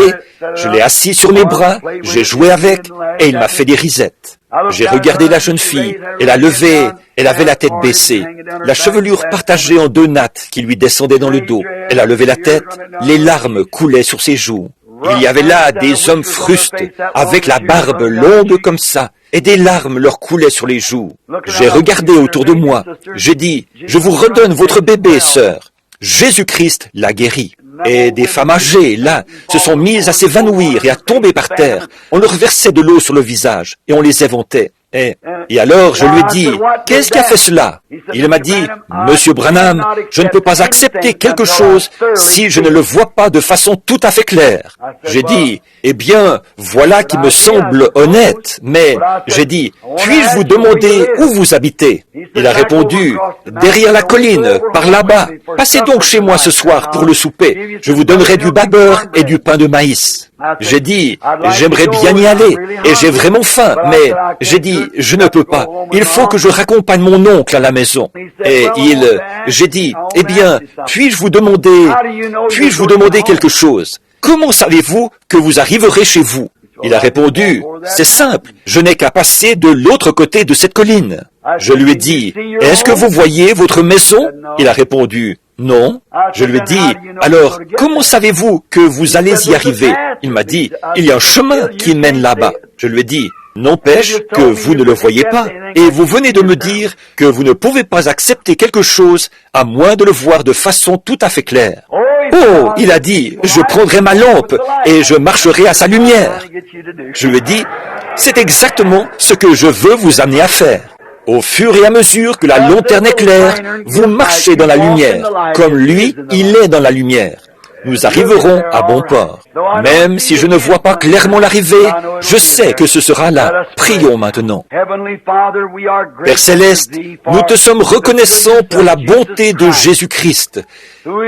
je l'ai assis sur mes bras, j'ai joué avec, et il m'a fait des risettes. J'ai regardé la jeune fille, elle a levé, elle avait la tête baissée, la chevelure partagée en deux nattes qui lui descendaient dans le dos. Elle a levé la tête, les larmes coulaient sur ses joues. Il y avait là des hommes frustes, avec la barbe longue comme ça, et des larmes leur coulaient sur les joues. J'ai regardé autour de moi, j'ai dit, je vous redonne votre bébé, sœur. Jésus-Christ l'a guéri. Et des femmes âgées, là, se sont mises à s'évanouir et à tomber par terre. On leur versait de l'eau sur le visage, et on les éventait. Et alors, je lui ai dit, qu'est-ce qui a fait cela? Il m'a dit, Monsieur Branham, je ne peux pas accepter quelque chose si je ne le vois pas de façon tout à fait claire. J'ai dit, eh bien, voilà qui me semble honnête, mais j'ai dit, puis-je vous demander où vous habitez? Il a répondu, derrière la colline, par là-bas. Passez donc chez moi ce soir pour le souper. Je vous donnerai du beurre et du pain de maïs. J'ai dit, j'aimerais bien y aller, et j'ai vraiment faim, mais j'ai dit, je ne peux pas. Il faut que je raccompagne mon oncle à la maison. Et j'ai dit, eh bien, puis-je vous demander quelque chose? Comment savez-vous que vous arriverez chez vous? Il a répondu, c'est simple, je n'ai qu'à passer de l'autre côté de cette colline. Je lui ai dit, est-ce que vous voyez votre maison? Il a répondu, non. Je lui ai dit, alors, comment savez-vous que vous allez y arriver? Il m'a dit, il y a un chemin qui mène là-bas. Je lui ai dit, n'empêche que vous ne le voyez pas. Et vous venez de me dire que vous ne pouvez pas accepter quelque chose à moins de le voir de façon tout à fait claire. Oh, il a dit, je prendrai ma lampe et je marcherai à sa lumière. Je lui ai dit, c'est exactement ce que je veux vous amener à faire. Au fur et à mesure que la lanterne éclaire, vous marchez dans la lumière, comme lui, il est dans la lumière. Nous arriverons à bon port. Même si je ne vois pas clairement l'arrivée, je sais que ce sera là. Prions maintenant. Père Céleste, nous te sommes reconnaissants pour la bonté de Jésus-Christ,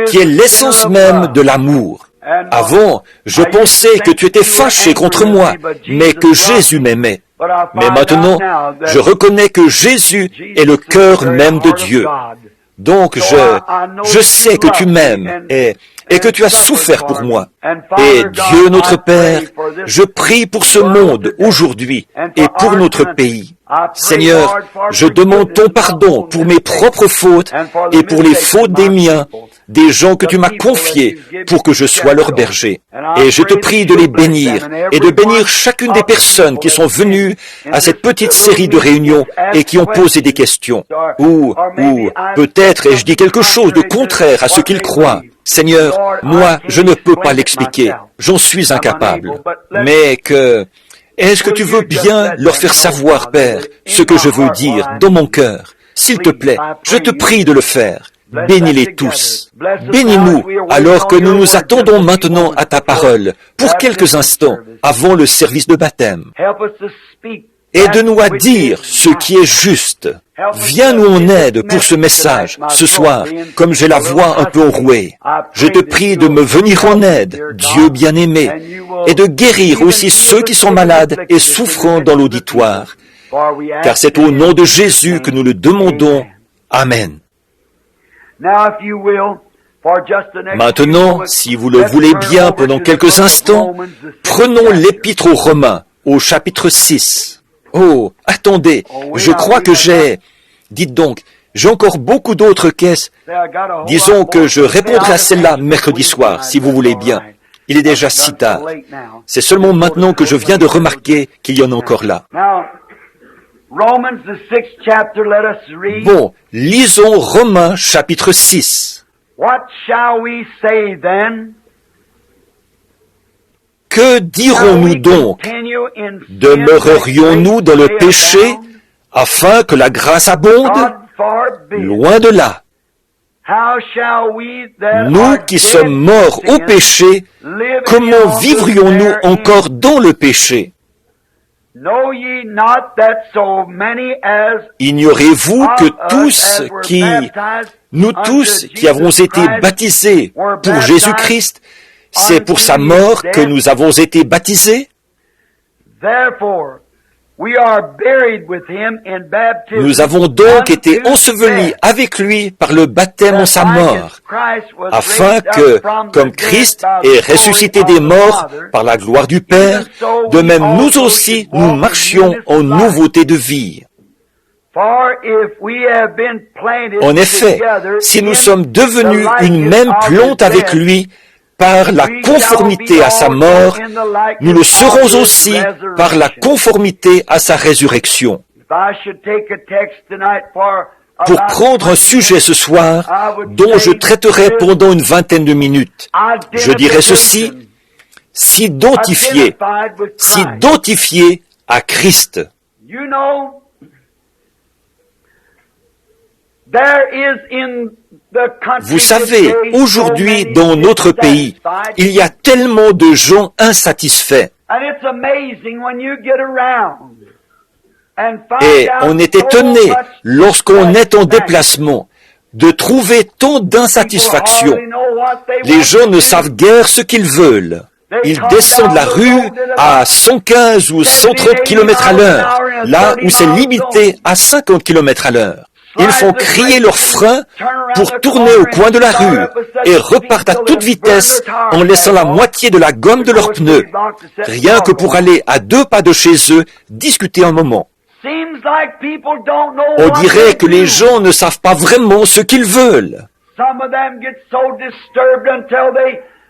qui est l'essence même de l'amour. Avant, je pensais que tu étais fâché contre moi, mais que Jésus m'aimait. Mais maintenant, je reconnais que Jésus est le cœur même de Dieu. Donc, je sais que tu m'aimes et que tu as souffert pour moi. Et Dieu notre Père, je prie pour ce monde aujourd'hui et pour notre pays. Seigneur, je demande ton pardon pour mes propres fautes et pour les fautes des miens, des gens que tu m'as confiés pour que je sois leur berger. Et je te prie de les bénir et de bénir chacune des personnes qui sont venues à cette petite série de réunions et qui ont posé des questions. Ou peut-être ai-je dit quelque chose de contraire à ce qu'ils croient. Seigneur, moi, je ne peux pas l'expliquer. J'en suis incapable. Mais est-ce que tu veux bien leur faire savoir, Père, ce que je veux dire dans mon cœur? S'il te plaît, je te prie de le faire. Bénis-les tous. Bénis-nous alors que nous nous attendons maintenant à ta parole pour quelques instants avant le service de baptême. Aide-nous à dire ce qui est juste. Viens-nous en aide pour ce message, ce soir, comme j'ai la voix un peu enrouée. Je te prie de me venir en aide, Dieu bien-aimé, et de guérir aussi ceux qui sont malades et souffrant dans l'auditoire. Car c'est au nom de Jésus que nous le demandons. Amen. Maintenant, si vous le voulez bien pendant quelques instants, prenons l'Épître aux Romains, au chapitre 6. Oh, attendez, je crois que dites donc, j'ai encore beaucoup d'autres caisses. Disons que je répondrai à celle-là mercredi soir, si vous voulez bien. Il est déjà si tard. C'est seulement maintenant que je viens de remarquer qu'il y en a encore là. Bon, lisons Romains chapitre 6. Que dirons-nous donc? Demeurerions-nous dans le péché afin que la grâce abonde? Loin de là. Nous qui sommes morts au péché, comment vivrions-nous encore dans le péché? Ignorez-vous que nous tous qui avons été baptisés pour Jésus-Christ, c'est pour sa mort que nous avons été baptisés? Nous avons donc été ensevelis avec lui par le baptême en sa mort, afin que, comme Christ est ressuscité des morts par la gloire du Père, de même nous aussi nous marchions en nouveauté de vie. En effet, si nous sommes devenus une même plante avec lui, par la conformité à sa mort, nous le serons aussi par la conformité à sa résurrection. Pour prendre un sujet ce soir, dont je traiterai pendant une vingtaine de minutes, je dirai ceci: s'identifier à Christ. Vous savez, aujourd'hui, dans notre pays, il y a tellement de gens insatisfaits. Et on est étonné, lorsqu'on est en déplacement, de trouver tant d'insatisfaction. Les gens ne savent guère ce qu'ils veulent. Ils descendent la rue à 115 ou 130 km à l'heure, là où c'est limité à 50 km à l'heure. Ils font crier leurs freins pour tourner au coin de la rue et repartent à toute vitesse en laissant la moitié de la gomme de leurs pneus, rien que pour aller à 2 pas de chez eux discuter un moment. On dirait que les gens ne savent pas vraiment ce qu'ils veulent.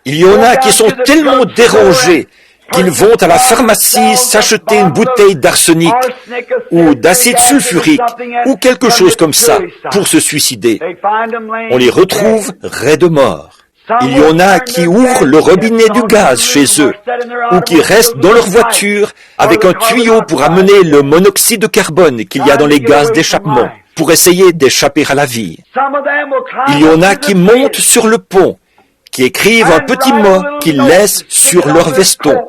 Il y en a qui sont tellement dérangés qu'ils vont à la pharmacie s'acheter une bouteille d'arsenic ou d'acide sulfurique ou quelque chose comme ça pour se suicider. On les retrouve raides morts. Il y en a qui ouvrent le robinet du gaz chez eux ou qui restent dans leur voiture avec un tuyau pour amener le monoxyde de carbone qu'il y a dans les gaz d'échappement pour essayer d'échapper à la vie. Il y en a qui montent sur le pont, qui écrivent un petit mot qu'ils laissent sur leur veston,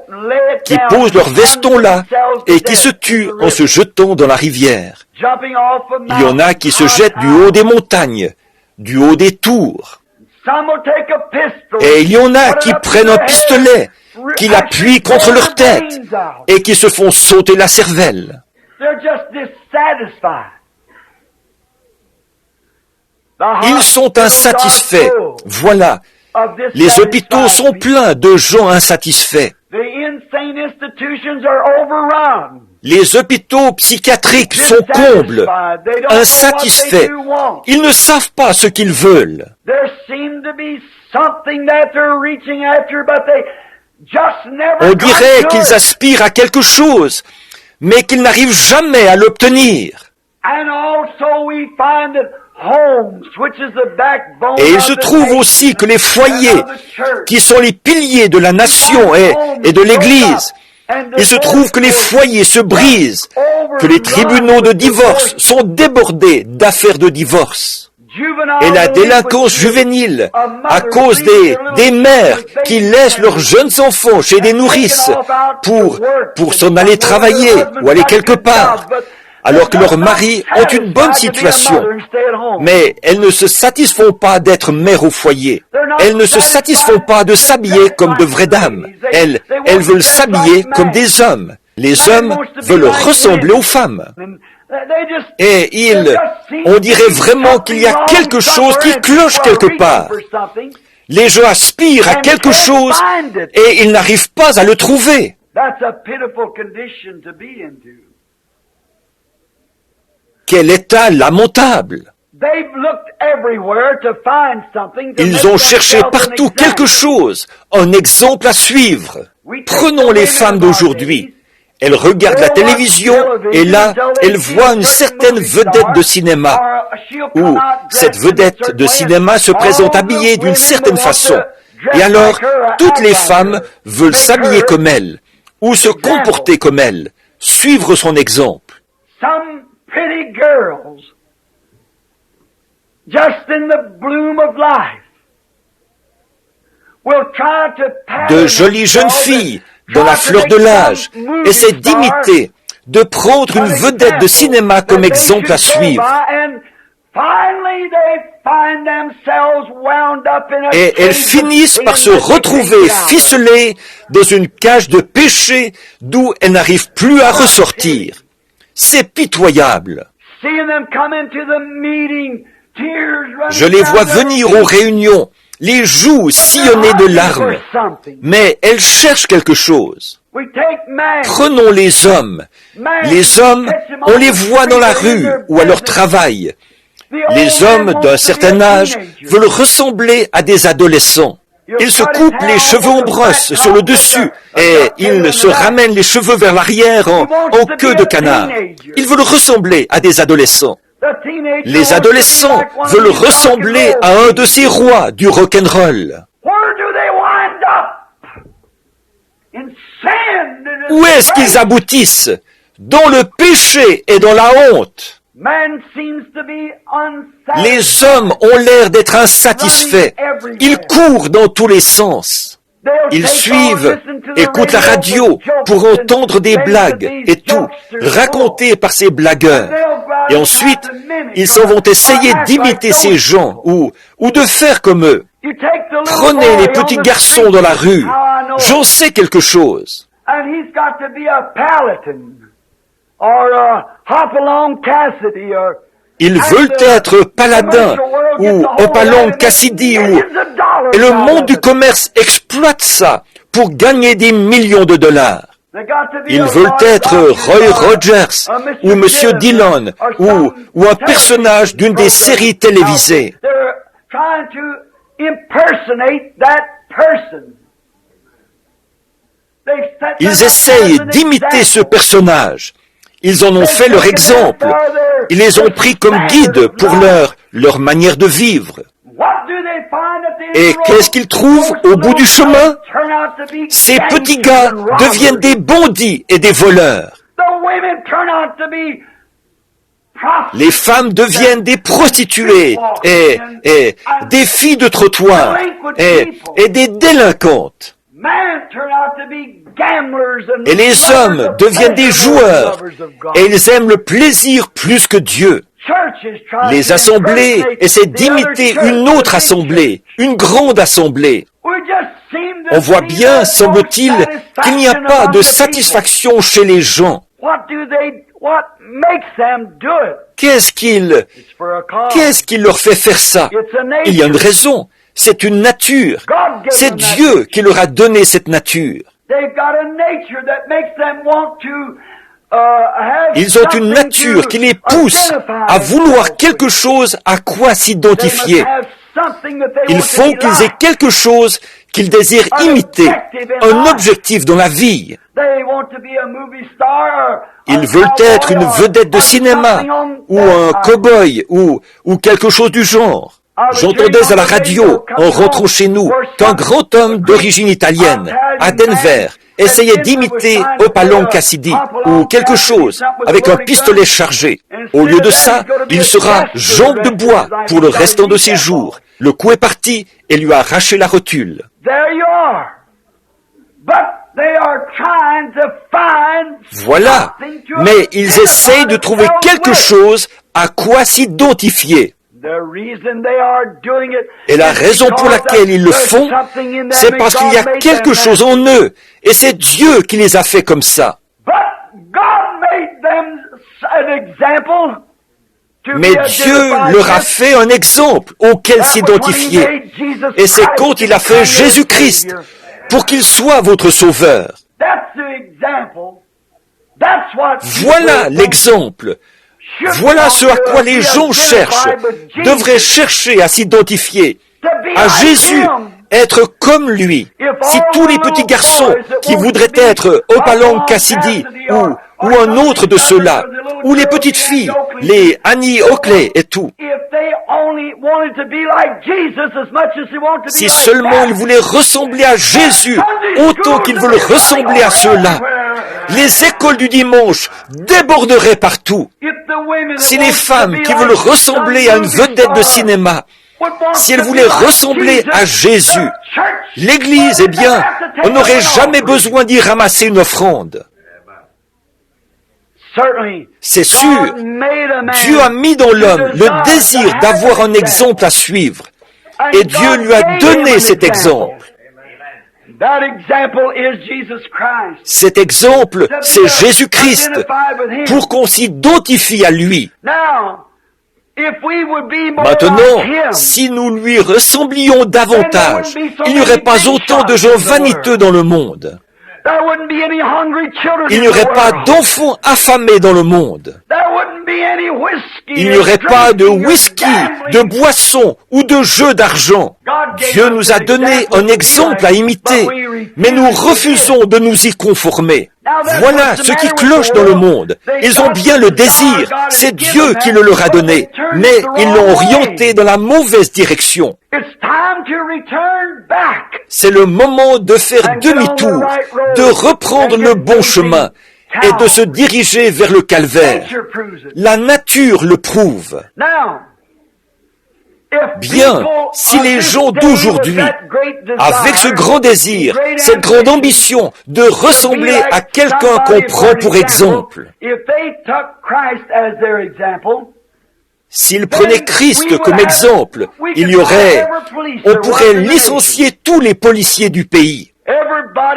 qui posent leur veston là et qui se tuent en se jetant dans la rivière. Il y en a qui se jettent du haut des montagnes, du haut des tours. Et il y en a qui prennent un pistolet, qui l'appuient contre leur tête et qui se font sauter la cervelle. Ils sont insatisfaits. Voilà. Les hôpitaux sont pleins de gens insatisfaits. Les hôpitaux psychiatriques sont combles, insatisfaits. Ils ne savent pas ce qu'ils veulent. On dirait qu'ils aspirent à quelque chose, mais qu'ils n'arrivent jamais à l'obtenir. Et il se trouve aussi que les foyers, qui sont les piliers de la nation et de l'Église, il se trouve que les foyers se brisent, que les tribunaux de divorce sont débordés d'affaires de divorce. Et la délinquance juvénile, à cause des mères qui laissent leurs jeunes enfants chez des nourrices pour s'en aller travailler ou aller quelque part, alors que leurs maris ont une bonne situation. Mais elles ne se satisfont pas d'être mères au foyer. Elles ne se satisfont pas de s'habiller comme de vraies dames. Elles veulent s'habiller comme des hommes. Les hommes veulent ressembler aux femmes. Et on dirait vraiment qu'il y a quelque chose qui cloche quelque part. Les gens aspirent à quelque chose et ils n'arrivent pas à le trouver. Quel état lamentable! Ils ont cherché partout quelque chose, un exemple à suivre. Prenons les femmes d'aujourd'hui. Elles regardent la télévision et là, elles voient une certaine vedette de cinéma. Ou cette vedette de cinéma se présente habillée d'une certaine façon. Et alors, toutes les femmes veulent s'habiller comme elle, ou se comporter comme elle, suivre son exemple. Pretty girls, just in the bloom of life, will try to de jolies jeunes filles dans la fleur de l'âge essaient d'imiter, de prendre une vedette de cinéma comme exemple à suivre. Et elles finissent par se retrouver ficelées dans une cage de péché d'où elles n'arrivent plus à ressortir. C'est pitoyable. Je les vois venir aux réunions, les joues sillonnées de larmes, mais elles cherchent quelque chose. Prenons les hommes. Les hommes, on les voit dans la rue ou à leur travail. Les hommes d'un certain âge veulent ressembler à des adolescents. Ils se coupent les cheveux en brosse sur le dessus et ils se ramènent les cheveux vers l'arrière en queue de canard. Ils veulent ressembler à des adolescents. Les adolescents veulent ressembler à un de ces rois du rock'n'roll. Où est-ce qu'ils aboutissent? Dans le péché et dans la honte. Les hommes ont l'air d'être insatisfaits. Ils courent dans tous les sens. Ils suivent, écoutent la radio pour entendre des blagues et tout, racontées par ces blagueurs. Et ensuite, ils s'en vont essayer d'imiter ces gens ou de faire comme eux. Prenez les petits garçons dans la rue. J'en sais quelque chose. Ils veulent être paladins ou Hopalong Cassidy et le monde du commerce exploite ça pour gagner des millions de dollars. Ils veulent être Roy Rogers ou Monsieur Dillon ou un personnage d'une des séries télévisées. Ils essayent d'imiter ce personnage. Ils en ont fait leur exemple. Ils les ont pris comme guide pour leur manière de vivre. Et qu'est-ce qu'ils trouvent au bout du chemin? Ces petits gars deviennent des bandits et des voleurs. Les femmes deviennent des prostituées et des filles de trottoir et des délinquantes. Et les hommes deviennent des joueurs et ils aiment le plaisir plus que Dieu. Les assemblées essaient d'imiter une autre assemblée, une grande assemblée. On voit bien, semble-t-il, qu'il n'y a pas de satisfaction chez les gens. Qu'est-ce qui leur fait faire ça? Il y a une raison. C'est une nature. C'est Dieu qui leur a donné cette nature. Ils ont une nature qui les pousse à vouloir quelque chose à quoi s'identifier. Il faut qu'ils aient quelque chose qu'ils désirent imiter, un objectif dans la vie. Ils veulent être une vedette de cinéma, ou un cow-boy, ou quelque chose du genre. J'entendais à la radio, en rentrant chez nous, qu'un grand homme d'origine italienne, à Denver, essayait d'imiter Hopalong Cassidy, ou quelque chose, avec un pistolet chargé. Au lieu de ça, il sera jambe de bois pour le restant de ses jours. Le coup est parti et lui a arraché la rotule. Voilà, mais ils essayent de trouver quelque chose à quoi s'identifier. Et la raison pour laquelle ils le font, c'est parce qu'il y a quelque chose en eux, et c'est Dieu qui les a fait comme ça. Mais Dieu leur a fait un exemple auquel s'identifier, et c'est quand il a fait Jésus-Christ, pour qu'il soit votre sauveur. Voilà l'exemple. Voilà ce à quoi les gens cherchent, devraient chercher à s'identifier, à Jésus, être comme lui. Si tous les petits garçons qui voudraient être Hopalong Cassidy ou un autre de ceux-là, ou les petites filles, les Annie Oakley et tout, si seulement ils voulaient ressembler à Jésus autant qu'ils veulent ressembler à ceux-là, les écoles du dimanche déborderaient partout. Si les femmes qui veulent ressembler à une vedette de cinéma, si elles voulaient ressembler à Jésus, l'Église, eh bien, on n'aurait jamais besoin d'y ramasser une offrande. C'est sûr, Dieu a mis dans l'homme le désir d'avoir un exemple à suivre, et Dieu lui a donné cet exemple. Cet exemple, c'est Jésus-Christ, pour qu'on s'identifie à lui. Maintenant, si nous lui ressemblions davantage, il n'y aurait pas autant de gens vaniteux dans le monde. Il n'y aurait pas d'enfants affamés dans le monde. Il n'y aurait pas de whisky, de boissons ou de jeux d'argent. Dieu nous a donné un exemple à imiter, mais nous refusons de nous y conformer. Voilà ce qui cloche dans le monde. Ils ont bien le désir, c'est Dieu qui le leur a donné, mais ils l'ont orienté dans la mauvaise direction. C'est le moment de faire demi-tour, de reprendre le bon chemin et de se diriger vers le calvaire. La nature le prouve. Bien, si les gens d'aujourd'hui, avec ce grand désir, cette grande ambition de ressembler à quelqu'un qu'on prend pour exemple, s'ils prenaient Christ comme exemple, on pourrait licencier tous les policiers du pays.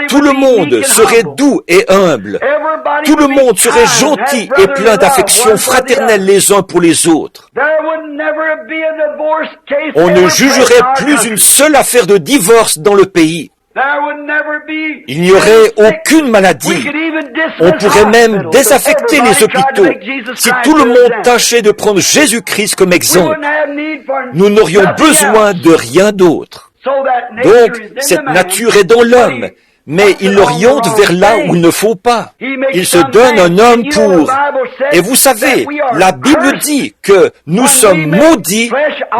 Tout le monde serait doux et humble. Tout le monde serait gentil et plein d'affection fraternelle les uns pour les autres. On ne jugerait plus une seule affaire de divorce dans le pays. Il n'y aurait aucune maladie. On pourrait même désaffecter les hôpitaux. Si tout le monde tâchait de prendre Jésus-Christ comme exemple, nous n'aurions besoin de rien d'autre. Donc, cette nature est dans l'homme, mais il l'oriente vers là où il ne faut pas. Il se donne un homme pour... Et vous savez, la Bible dit que nous sommes maudits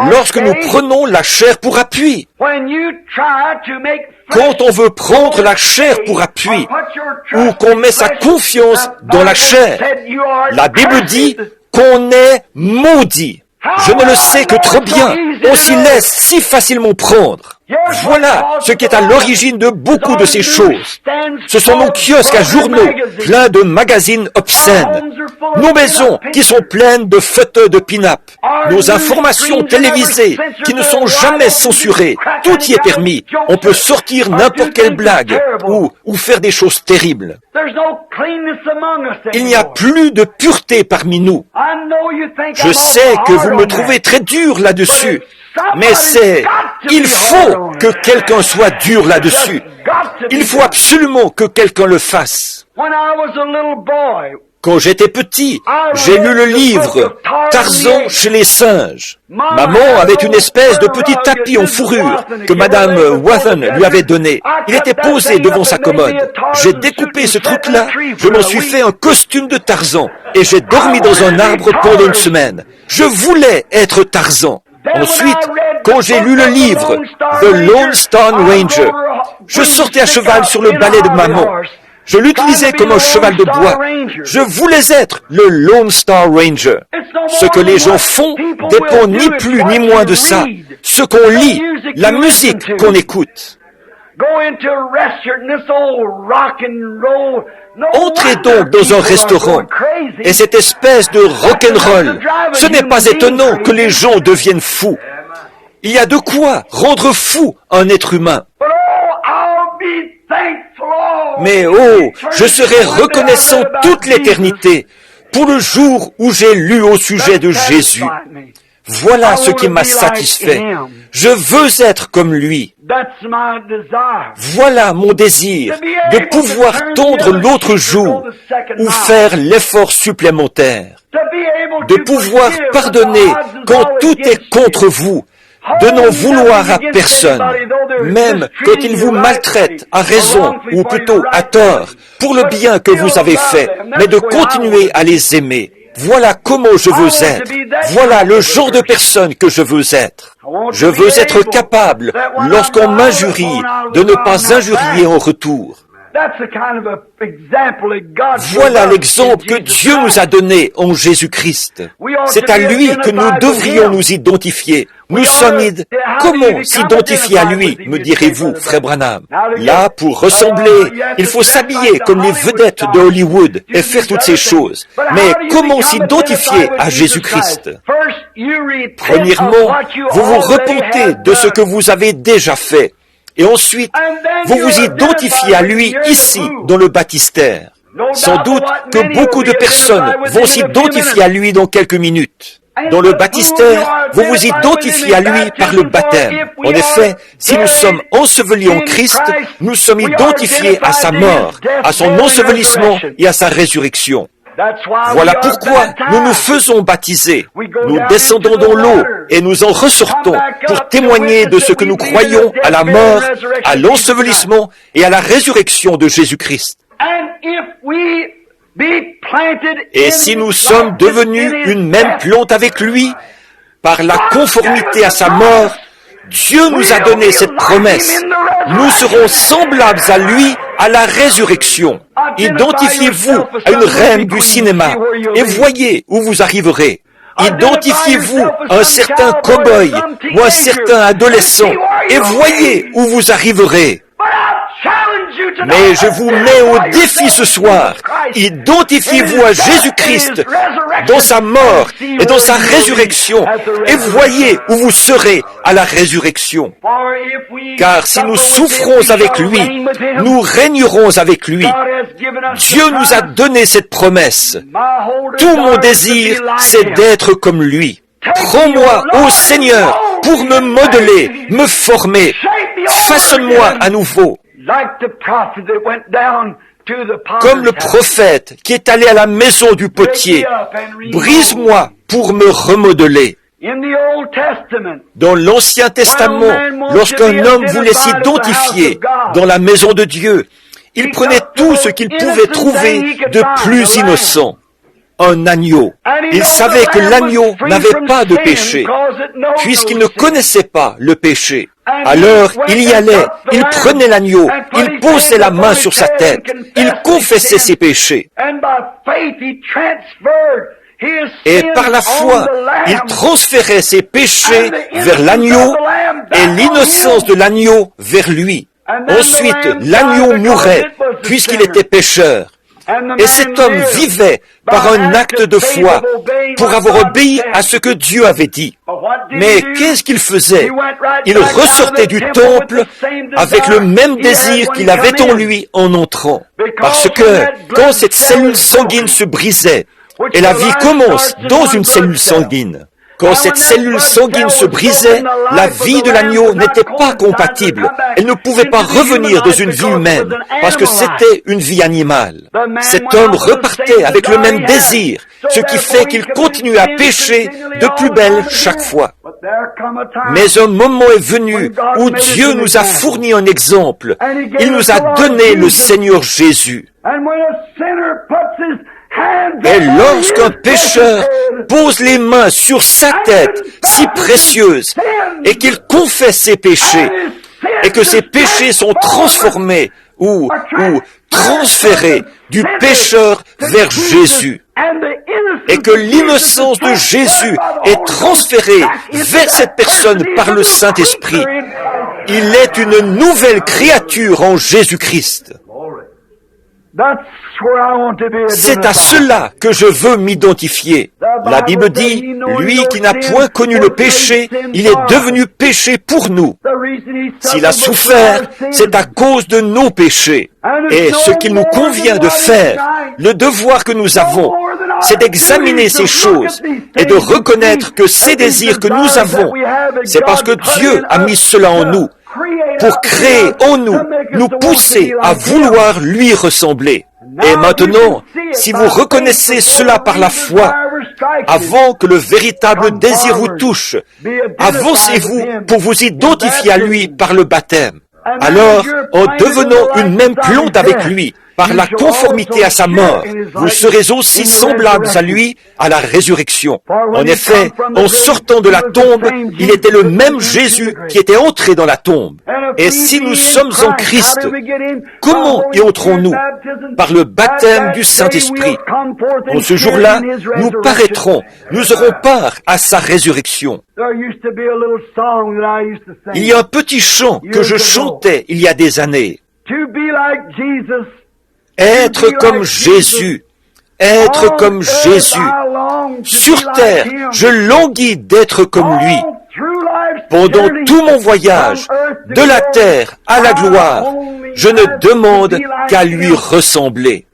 lorsque nous prenons la chair pour appui. Quand on veut prendre la chair pour appui, ou qu'on met sa confiance dans la chair, la Bible dit qu'on est maudit. Je ne le sais que trop bien. On s'y laisse si facilement prendre. Voilà ce qui est à l'origine de beaucoup de ces choses. Ce sont nos kiosques à journaux, pleins de magazines obscènes. Nos maisons qui sont pleines de fauteuils de pin-up. Nos informations télévisées qui ne sont jamais censurées. Tout y est permis. On peut sortir n'importe quelle blague ou faire des choses terribles. Il n'y a plus de pureté parmi nous. Je sais que vous me trouvez très dur là-dessus. Mais il faut que quelqu'un soit dur là-dessus. Il faut absolument que quelqu'un le fasse. Quand j'étais petit, j'ai lu le livre Tarzan chez les singes. Maman avait une espèce de petit tapis en fourrure que Madame Wathen lui avait donné. Il était posé devant sa commode. J'ai découpé ce truc-là, je m'en suis fait un costume de Tarzan et j'ai dormi dans un arbre pendant une semaine. Je voulais être Tarzan. Ensuite, quand j'ai lu le livre The Lone Star Ranger, je sortais à cheval sur le balai de maman. Je l'utilisais comme un cheval de bois. Je voulais être le Lone Star Ranger. Ce que les gens font dépend ni plus ni moins de ça. Ce qu'on lit, la musique qu'on écoute. Entrez donc dans un restaurant et cette espèce de rock'n'roll, ce n'est pas étonnant que les gens deviennent fous. Il y a de quoi rendre fou un être humain. Mais oh, je serai reconnaissant toute l'éternité pour le jour où j'ai lu au sujet de Jésus. Voilà ce qui m'a satisfait. Je veux être comme lui. Voilà mon désir, de pouvoir tondre l'autre joue ou faire l'effort supplémentaire, de pouvoir pardonner quand tout est contre vous, de n'en vouloir à personne, même quand ils vous maltraitent à raison ou plutôt à tort, pour le bien que vous avez fait, mais de continuer à les aimer. Voilà comment je veux être. Voilà le genre de personne que je veux être. Je veux être capable, lorsqu'on m'injurie, de ne pas injurier en retour. Voilà l'exemple que Dieu nous a donné en Jésus-Christ. C'est à lui que nous devrions nous identifier. Nous sommes Comment s'identifier à lui, me direz-vous, frère Branham? Là, pour ressembler, il faut s'habiller comme les vedettes de Hollywood et faire toutes ces choses. Mais comment s'identifier à Jésus-Christ? Premièrement, vous vous repentez de ce que vous avez déjà fait. Et ensuite, vous vous identifiez à lui ici, dans le baptistère. Sans doute que beaucoup de personnes vont s'identifier à lui dans quelques minutes. Dans le baptistère, vous vous identifiez à lui par le baptême. En effet, si nous sommes ensevelis en Christ, nous sommes identifiés à sa mort, à son ensevelissement et à sa résurrection. Voilà pourquoi nous nous faisons baptiser. Nous descendons dans l'eau et nous en ressortons pour témoigner de ce que nous croyons à la mort, à l'ensevelissement et à la résurrection de Jésus-Christ. Et si nous sommes devenus une même plante avec lui, par la conformité à sa mort, Dieu nous a donné cette promesse. Nous serons semblables à lui à la résurrection. Identifiez-vous à une reine du cinéma et voyez où vous arriverez. Identifiez-vous à un certain cow-boy ou un certain adolescent et voyez où vous arriverez. Mais je vous mets au défi ce soir. Identifiez-vous à Jésus-Christ dans sa mort et dans sa résurrection et voyez où vous serez à la résurrection. Car si nous souffrons avec lui, nous régnerons avec lui. Dieu nous a donné cette promesse. Tout mon désir, c'est d'être comme lui. Prends-moi, ô Seigneur, pour me modeler, me former. Façonne-moi à nouveau. Comme le prophète qui est allé à la maison du potier. Brise-moi pour me remodeler. Dans l'Ancien Testament, lorsqu'un homme voulait s'identifier dans la maison de Dieu, il prenait tout ce qu'il pouvait trouver de plus innocent. Un agneau. Il savait que l'agneau n'avait pas de péché, puisqu'il ne connaissait pas le péché. Alors, il y allait, il prenait l'agneau, il posait la main sur sa tête, il confessait ses péchés. Et par la foi, il transférait ses péchés vers l'agneau et l'innocence de l'agneau vers lui. Ensuite, l'agneau mourait, puisqu'il était pécheur. Et cet homme vivait par un acte de foi pour avoir obéi à ce que Dieu avait dit. Mais qu'est-ce qu'il faisait? Il ressortait du temple avec le même désir qu'il avait en lui en entrant. Parce que quand cette cellule sanguine se brisait, et la vie commence dans une cellule sanguine, quand cette cellule sanguine se brisait, la vie de l'agneau n'était pas compatible. Elle ne pouvait pas revenir dans une vie humaine, parce que c'était une vie animale. Cet homme repartait avec le même désir, ce qui fait qu'il continuait à pécher de plus belle chaque fois. Mais un moment est venu où Dieu nous a fourni un exemple. Il nous a donné le Seigneur Jésus. Et lorsqu'un pécheur pose les mains sur sa tête, si précieuse, et qu'il confesse ses péchés, et que ses péchés sont transformés ou transférés du pécheur vers Jésus, et que l'innocence de Jésus est transférée vers cette personne par le Saint-Esprit, il est une nouvelle créature en Jésus-Christ. C'est à cela que je veux m'identifier. La Bible dit, lui qui n'a point connu le péché, il est devenu péché pour nous. S'il a souffert, c'est à cause de nos péchés. Et ce qu'il nous convient de faire, le devoir que nous avons, c'est d'examiner ces choses et de reconnaître que ces désirs que nous avons, c'est parce que Dieu a mis cela en nous, pour créer en nous, nous pousser à vouloir lui ressembler. Et maintenant, si vous reconnaissez cela par la foi, avant que le véritable désir vous touche, avancez-vous pour vous identifier à lui par le baptême. Alors, en devenant une même plante avec lui, par la conformité à sa mort, vous serez aussi semblables à lui à la résurrection. En effet, en sortant de la tombe, il était le même Jésus qui était entré dans la tombe. Et si nous sommes en Christ, comment y entrons-nous? Par le baptême du Saint-Esprit. En ce jour-là, nous paraîtrons, nous aurons part à sa résurrection. Il y a un petit chant que je chantais il y a des années. Être comme Jésus, être comme Jésus. Sur terre, je languis d'être comme lui. Pendant tout mon voyage, de la terre à la gloire, je ne demande qu'à lui ressembler.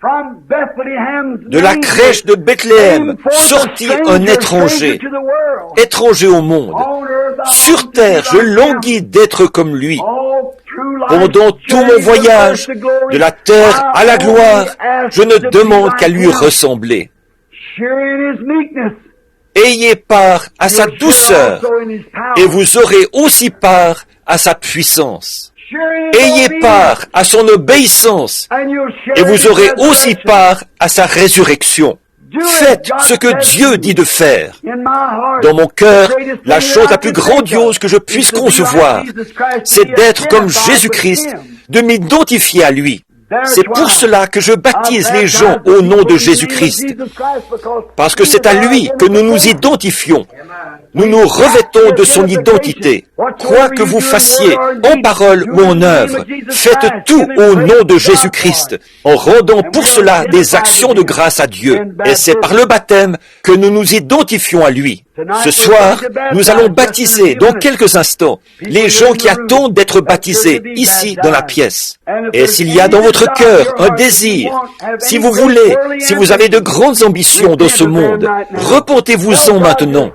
De la crèche de Bethléem sortit un étranger, étranger au monde. Sur terre, je languis d'être comme lui. Pendant tout mon voyage, de la terre à la gloire, je ne demande qu'à lui ressembler. Ayez part à sa douceur, et vous aurez aussi part à sa puissance. Ayez part à son obéissance, et vous aurez aussi part à sa résurrection. Faites ce que Dieu dit de faire. Dans mon cœur, la chose la plus grandiose que je puisse concevoir, c'est d'être comme Jésus-Christ, de m'identifier à lui. C'est pour cela que je baptise les gens au nom de Jésus-Christ, parce que c'est à lui que nous nous identifions. nous nous revêtons de son identité. Quoi que vous fassiez, en parole ou en œuvre, faites tout au nom de Jésus-Christ, en rendant pour cela des actions de grâce à Dieu. Et c'est par le baptême que nous nous identifions à lui. Ce soir, nous allons baptiser dans quelques instants les gens qui attendent d'être baptisés ici dans la pièce. Et s'il y a dans votre cœur un désir, si vous voulez, si vous avez de grandes ambitions dans ce monde, repentez-vous-en maintenant.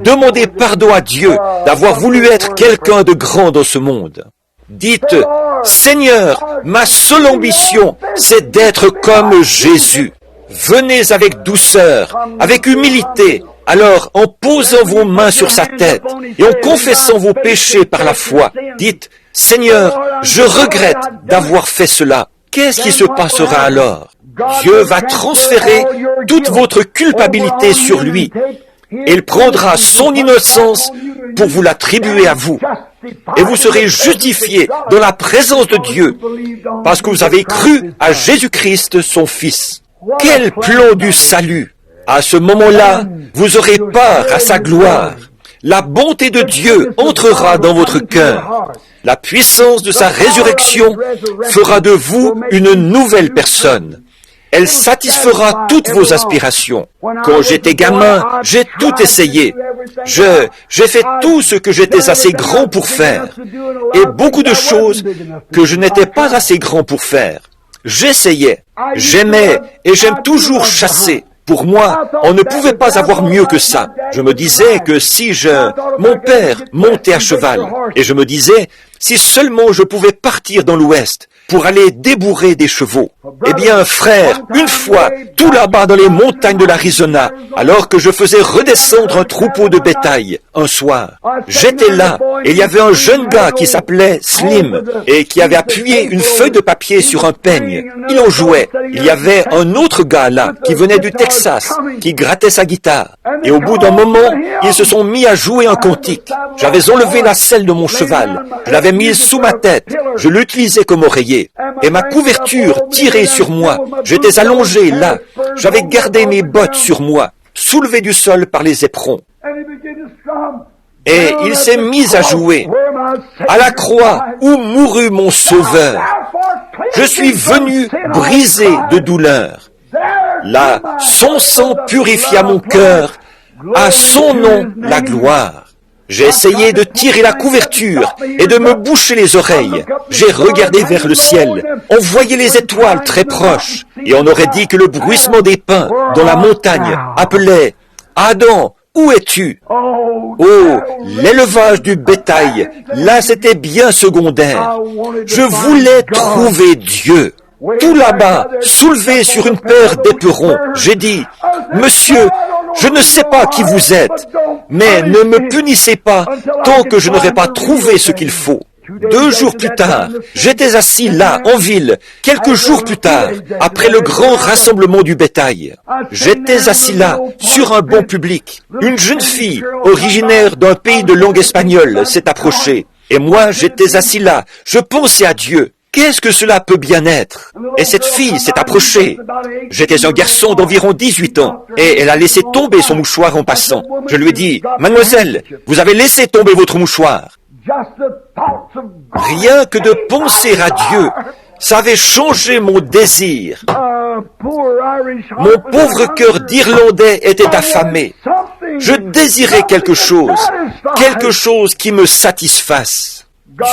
Demandez pardon à Dieu d'avoir voulu être quelqu'un de grand dans ce monde. Dites, Seigneur, ma seule ambition, c'est d'être comme Jésus. Venez avec douceur, avec humilité, alors en posant vos mains sur sa tête et en confessant vos péchés par la foi, dites, Seigneur, je regrette d'avoir fait cela. Qu'est-ce qui se passera alors? Dieu va transférer toute votre culpabilité sur lui. Il prendra son innocence pour vous l'attribuer à vous. Et vous serez justifiés dans la présence de Dieu parce que vous avez cru à Jésus-Christ, son Fils. Quel plan du salut! À ce moment-là, vous aurez part à sa gloire. La bonté de Dieu entrera dans votre cœur. La puissance de sa résurrection fera de vous une nouvelle personne. Elle satisfera toutes vos aspirations. Quand j'étais gamin, j'ai tout essayé. J'ai fait tout ce que j'étais assez grand pour faire. Et beaucoup de choses que je n'étais pas assez grand pour faire. J'essayais. J'aimais et j'aime toujours chasser. Pour moi, on ne pouvait pas avoir mieux que ça. Je me disais que mon père montait à cheval, et je me disais, si seulement je pouvais partir dans l'ouest pour aller débourrer des chevaux. Eh bien, frère, une fois, tout là-bas dans les montagnes de l'Arizona, alors que je faisais redescendre un troupeau de bétail, un soir, j'étais là, et il y avait un jeune gars qui s'appelait Slim, et qui avait appuyé une feuille de papier sur un peigne. Il en jouait. Il y avait un autre gars là, qui venait du Texas, qui grattait sa guitare. Et au bout d'un moment, ils se sont mis à jouer un cantique. J'avais enlevé la selle de mon cheval. Je l'avais mise sous ma tête. Je l'utilisais comme oreiller. Et ma couverture tirée sur moi. J'étais allongé là. J'avais gardé mes bottes sur moi, soulevées du sol par les éperons. Et il s'est mis à jouer. À la croix où mourut mon sauveur. Je suis venu brisé de douleur. Là, son sang purifia mon cœur. À son nom, la gloire. J'ai essayé de tirer la couverture et de me boucher les oreilles. J'ai regardé vers le ciel. On voyait les étoiles très proches. Et on aurait dit que le bruissement des pins dans la montagne appelait « Adam, où es-tu » Oh, l'élevage du bétail, là c'était bien secondaire. Je voulais trouver Dieu. Tout là-bas, soulevé sur une paire d'éperons, j'ai dit, « Monsieur, je ne sais pas qui vous êtes, mais ne me punissez pas tant que je n'aurai pas trouvé ce qu'il faut. » 2 jours plus tard, j'étais assis là, en ville, quelques jours plus tard, après le grand rassemblement du bétail. J'étais assis là, sur un banc public. Une jeune fille, originaire d'un pays de langue espagnole, s'est approchée. Et moi, j'étais assis là, je pensais à Dieu. Qu'est-ce que cela peut bien être? Et cette fille s'est approchée. J'étais un garçon d'environ 18 ans, et elle a laissé tomber son mouchoir en passant. Je lui ai dit, « Mademoiselle, vous avez laissé tomber votre mouchoir. » Rien que de penser à Dieu, ça avait changé mon désir. Mon pauvre cœur d'Irlandais était affamé. Je désirais quelque chose qui me satisfasse.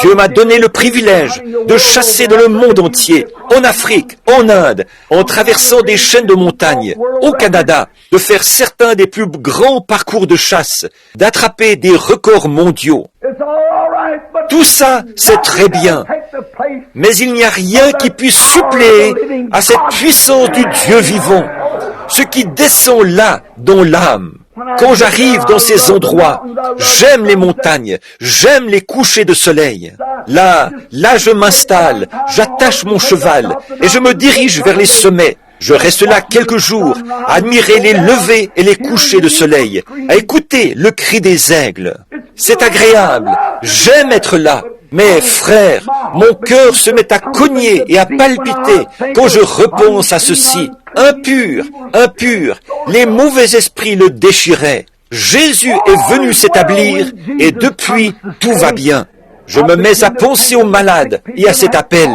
Dieu m'a donné le privilège de chasser dans le monde entier, en Afrique, en Inde, en traversant des chaînes de montagnes, au Canada, de faire certains des plus grands parcours de chasse, d'attraper des records mondiaux. Tout ça, c'est très bien, mais il n'y a rien qui puisse suppléer à cette puissance du Dieu vivant, ce qui descend là, dans l'âme. Quand j'arrive dans ces endroits, j'aime les montagnes, j'aime les couchers de soleil. Là, je m'installe, j'attache mon cheval et je me dirige vers les sommets. Je reste là quelques jours, à admirer les levées et les couchers de soleil, à écouter le cri des aigles. C'est agréable, j'aime être là. Mais frère, mon cœur se met à cogner et à palpiter quand je repense à ceci. Impur, les mauvais esprits le déchiraient. Jésus est venu s'établir et depuis, tout va bien. Je me mets à penser aux malades et à cet appel.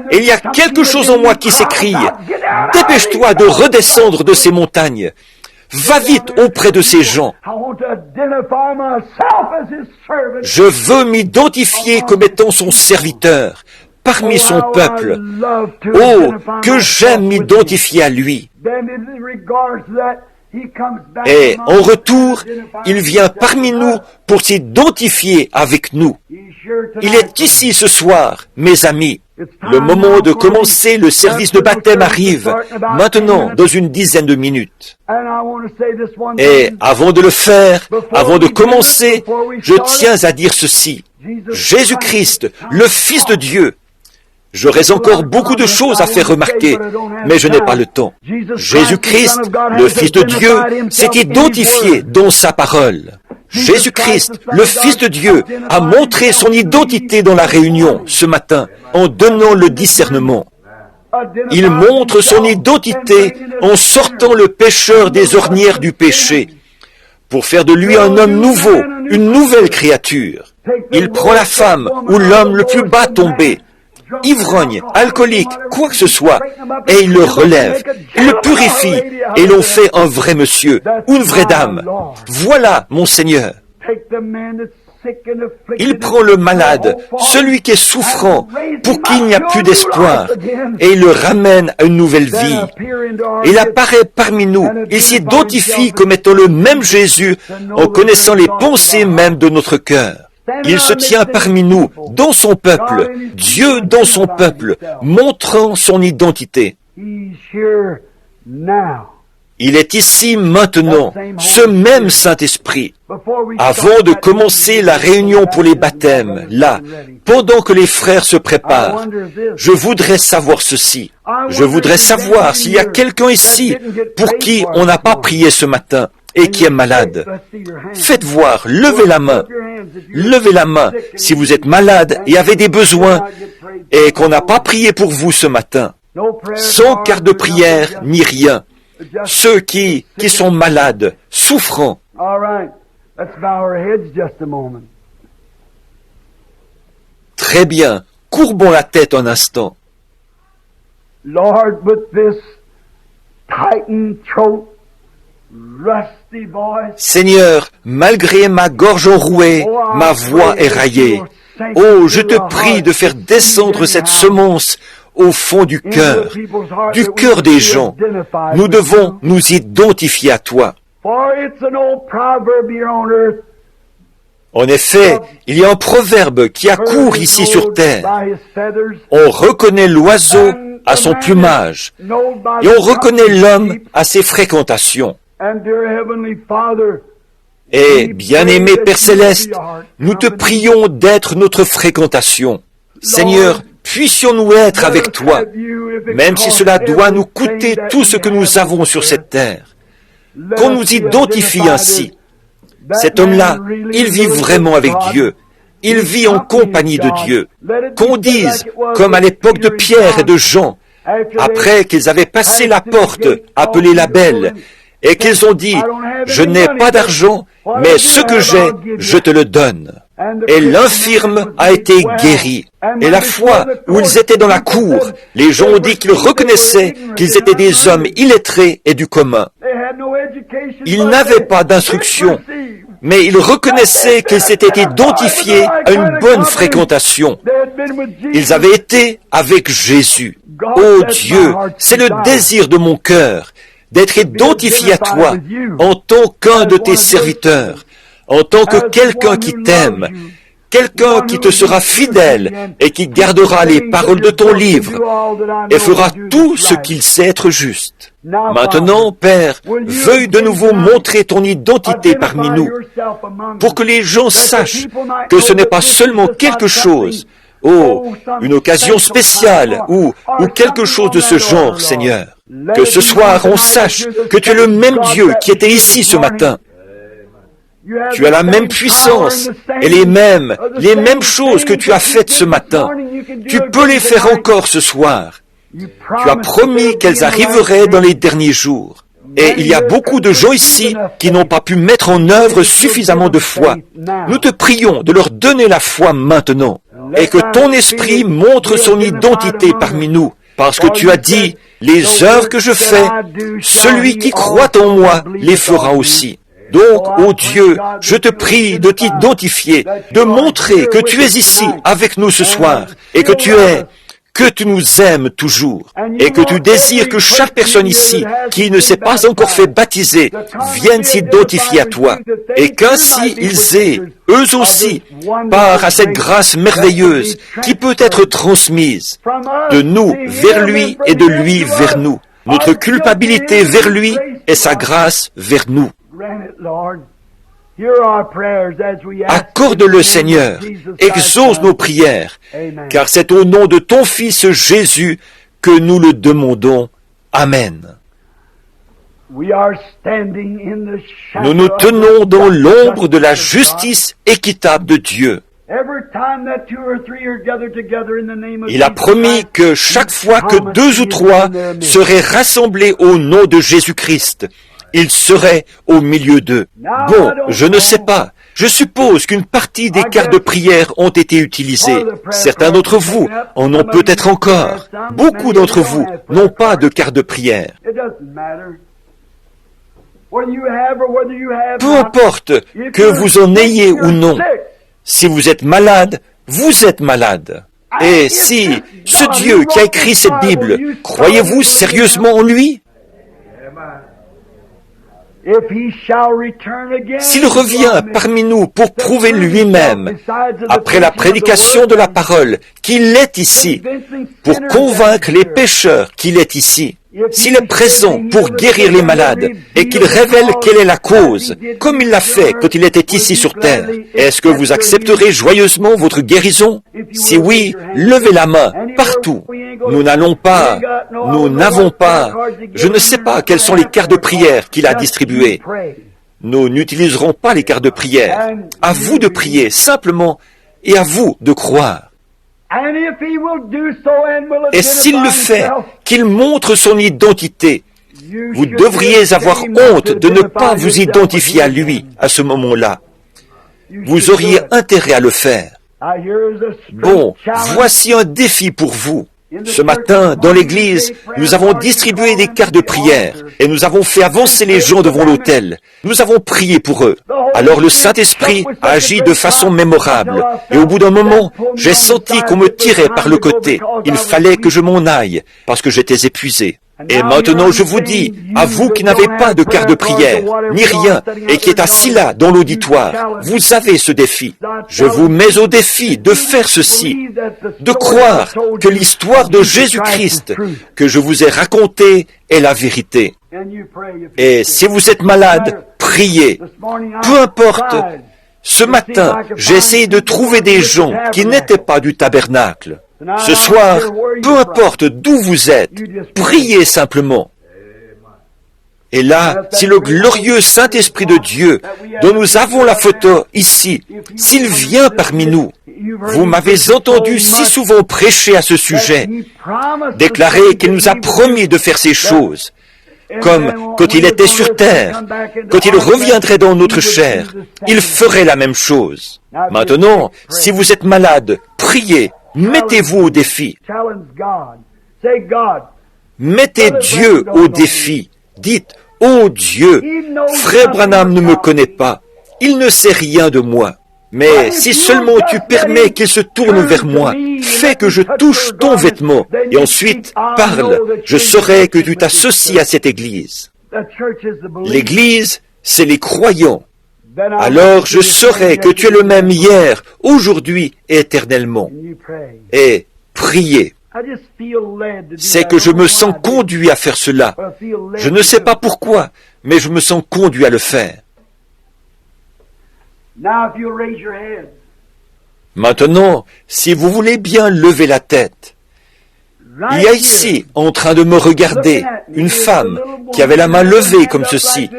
Et il y a quelque chose en moi qui s'écrie, « Dépêche-toi de redescendre de ces montagnes. Va vite auprès de ces gens. » Je veux m'identifier comme étant son serviteur parmi son peuple. Oh, que j'aime m'identifier à lui. Et en retour, il vient parmi nous pour s'identifier avec nous. Il est ici ce soir, mes amis. Le moment de commencer le service de baptême arrive, maintenant, dans une dizaine de minutes. Et avant de le faire, avant de commencer, je tiens à dire ceci. Jésus-Christ, le Fils de Dieu. J'aurais encore beaucoup de choses à faire remarquer, mais je n'ai pas le temps. Jésus-Christ, le Fils de Dieu, s'est identifié dans sa parole. Jésus-Christ, le Fils de Dieu, a montré son identité dans la réunion ce matin en donnant le discernement. Il montre son identité en sortant le pécheur des ornières du péché pour faire de lui un homme nouveau, une nouvelle créature. Il prend la femme ou l'homme le plus bas tombé, ivrogne, alcoolique, quoi que ce soit, et il le relève, il le purifie, et l'on fait un vrai monsieur, ou une vraie dame. Voilà, mon Seigneur. Il prend le malade, celui qui est souffrant, pour qu'il n'y a plus d'espoir, et il le ramène à une nouvelle vie. Il apparaît parmi nous, il s'identifie comme étant le même Jésus, en connaissant les pensées mêmes de notre cœur. Il se tient parmi nous, dans son peuple, Dieu dans son peuple, montrant son identité. Il est ici maintenant, ce même Saint-Esprit. Avant de commencer la réunion pour les baptêmes, là, pendant que les frères se préparent, je voudrais savoir ceci. Je voudrais savoir s'il y a quelqu'un ici pour qui on n'a pas prié ce matin et qui est malade. Faites voir, levez la main. Levez la main si vous êtes malade et avez des besoins et qu'on n'a pas prié pour vous ce matin. Sans carte de prière ni rien. Ceux qui sont malades, souffrants. Très bien. Courbons la tête un instant. Seigneur, malgré ma gorge enrouée, ma voix est raillée. Oh, je te prie de faire descendre cette semence au fond du cœur des gens. Nous devons nous identifier à toi. En effet, il y a un proverbe qui accourt ici sur terre. On reconnaît l'oiseau à son plumage et on reconnaît l'homme à ses fréquentations. Et, bien-aimé Père Céleste, nous te prions d'être notre fréquentation. Seigneur, puissions-nous être avec toi, même si cela doit nous coûter tout ce que nous avons sur cette terre. Qu'on nous identifie ainsi. Cet homme-là, il vit vraiment avec Dieu. Il vit en compagnie de Dieu. Qu'on dise, comme à l'époque de Pierre et de Jean, après qu'ils avaient passé la porte, appelée la Belle, et qu'ils ont dit, « Je n'ai pas d'argent, mais ce que j'ai, je te le donne. » Et l'infirme a été guéri. Et la fois où ils étaient dans la cour, les gens ont dit qu'ils reconnaissaient qu'ils étaient des hommes illettrés et du commun. Ils n'avaient pas d'instruction, mais ils reconnaissaient qu'ils s'étaient identifiés à une bonne fréquentation. Ils avaient été avec Jésus. Oh Dieu, c'est le désir de mon cœur d'être identifié à toi en tant qu'un de tes serviteurs, en tant que quelqu'un qui t'aime, quelqu'un qui te sera fidèle et qui gardera les paroles de ton livre et fera tout ce qu'il sait être juste. Maintenant, Père, veuille de nouveau montrer ton identité parmi nous pour que les gens sachent que ce n'est pas seulement quelque chose, une occasion spéciale ou quelque chose de ce genre, Seigneur. Que ce soir, on sache que tu es le même Dieu qui était ici ce matin. Tu as la même puissance et les mêmes choses que tu as faites ce matin. Tu peux les faire encore ce soir. Tu as promis qu'elles arriveraient dans les derniers jours. Et il y a beaucoup de gens ici qui n'ont pas pu mettre en œuvre suffisamment de foi. Nous te prions de leur donner la foi maintenant et que ton esprit montre son identité parmi nous. Parce que tu as dit, les œuvres que je fais, celui qui croit en moi les fera aussi. Donc, ô Dieu, je te prie de t'identifier, de montrer que tu es ici avec nous ce soir et que tu nous aimes toujours et que tu désires que chaque personne ici qui ne s'est pas encore fait baptiser vienne s'identifier à toi et qu'ainsi ils aient, eux aussi, part à cette grâce merveilleuse qui peut être transmise de nous vers lui et de lui vers nous, notre culpabilité vers lui et sa grâce vers nous. Accorde-le, Seigneur, exauce nos prières, car c'est au nom de ton Fils Jésus que nous le demandons. Amen. Nous nous tenons dans l'ombre de la justice équitable de Dieu. Il a promis que chaque fois que 2 ou 3 seraient rassemblés au nom de Jésus-Christ, il serait au milieu d'eux. Bon, je ne sais pas. Je suppose qu'une partie des cartes de prière ont été utilisées. Certains d'entre vous en ont peut-être encore. Beaucoup d'entre vous n'ont pas de carte de prière. Peu importe que vous en ayez ou non. Si vous êtes malade, vous êtes malade. Et si ce Dieu qui a écrit cette Bible, croyez-vous sérieusement en lui? S'il revient parmi nous pour prouver lui-même, après la prédication de la parole, qu'il est ici, pour convaincre les pécheurs qu'il est ici, s'il est présent pour guérir les malades et qu'il révèle quelle est la cause, comme il l'a fait quand il était ici sur terre, est-ce que vous accepterez joyeusement votre guérison? Si oui, levez la main partout. Nous n'avons pas, je ne sais pas quelles sont les cartes de prière qu'il a distribuées. Nous n'utiliserons pas les cartes de prière. À vous de prier simplement et à vous de croire. Et s'il le fait, qu'il montre son identité, vous devriez avoir honte de ne pas vous identifier à lui à ce moment-là. Vous auriez intérêt à le faire. Bon, voici un défi pour vous. Ce matin, dans l'église, nous avons distribué des cartes de prière et nous avons fait avancer les gens devant l'autel. Nous avons prié pour eux. Alors le Saint-Esprit a agi de façon mémorable. Et au bout d'un moment, j'ai senti qu'on me tirait par le côté. Il fallait que je m'en aille parce que j'étais épuisé. Et maintenant, je vous dis, à vous qui n'avez pas de carte de prière, ni rien, et qui êtes assis là, dans l'auditoire, vous avez ce défi. Je vous mets au défi de faire ceci, de croire que l'histoire de Jésus-Christ que je vous ai racontée est la vérité. Et si vous êtes malade, priez. Peu importe. Ce matin, j'ai essayé de trouver des gens qui n'étaient pas du tabernacle. Ce soir, peu importe d'où vous êtes, priez simplement. Et là, si le glorieux Saint-Esprit de Dieu, dont nous avons la photo ici, s'il vient parmi nous, vous m'avez entendu si souvent prêcher à ce sujet, déclarer qu'il nous a promis de faire ces choses, comme quand il était sur terre, quand il reviendrait dans notre chair, il ferait la même chose. Maintenant, si vous êtes malade, priez. Mettez-vous au défi. Mettez Dieu au défi. Dites, ô Dieu, frère Branham ne me connaît pas. Il ne sait rien de moi. Mais si seulement tu permets qu'il se tourne vers moi, fais que je touche ton vêtement, et ensuite parle, je saurai que tu t'associes à cette église. L'église, c'est les croyants. Alors je saurai que tu es le même hier, aujourd'hui et éternellement. Et priez. C'est que je me sens conduit à faire cela. Je ne sais pas pourquoi, mais je me sens conduit à le faire. Maintenant, si vous voulez bien lever la tête, il y a ici, en train de me regarder, une femme qui avait la main levée comme ceci,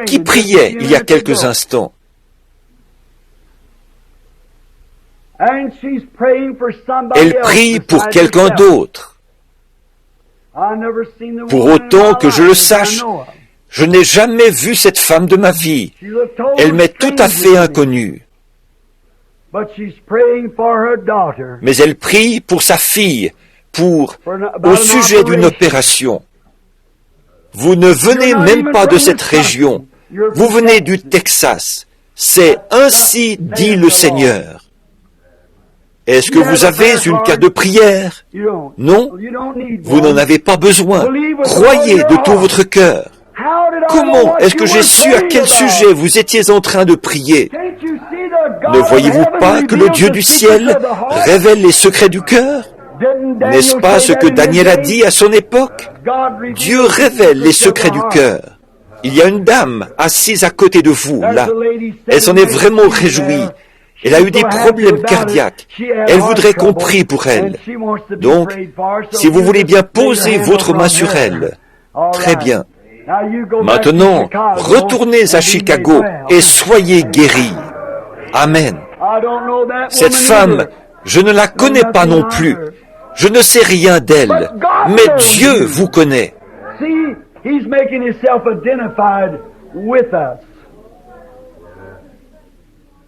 qui priait il y a quelques instants. Elle prie pour quelqu'un d'autre. Pour autant que je le sache, Je n'ai jamais vu cette femme de ma vie. Elle m'est tout à fait inconnue. Mais elle prie pour sa fille, au sujet d'une opération. Vous ne venez même pas de cette région. Vous venez du Texas. C'est ainsi dit le Seigneur. Est-ce que vous avez une carte de prière? Non, vous n'en avez pas besoin. Croyez de tout votre cœur. Comment est-ce que j'ai su à quel sujet vous étiez en train de prier? Ne voyez-vous pas que le Dieu du ciel révèle les secrets du cœur? N'est-ce pas ce que Daniel a dit à son époque? Dieu révèle les secrets du cœur. Il y a une dame assise à côté de vous, là. Elle s'en est vraiment réjouie. Elle a eu des problèmes cardiaques. Elle voudrait qu'on prie pour elle. Donc, si vous voulez bien poser votre main sur elle, très bien. Maintenant, retournez à Chicago et soyez guéris. Amen. Cette femme, je ne la connais pas non plus. Je ne sais rien d'elle, mais Dieu vous connaît.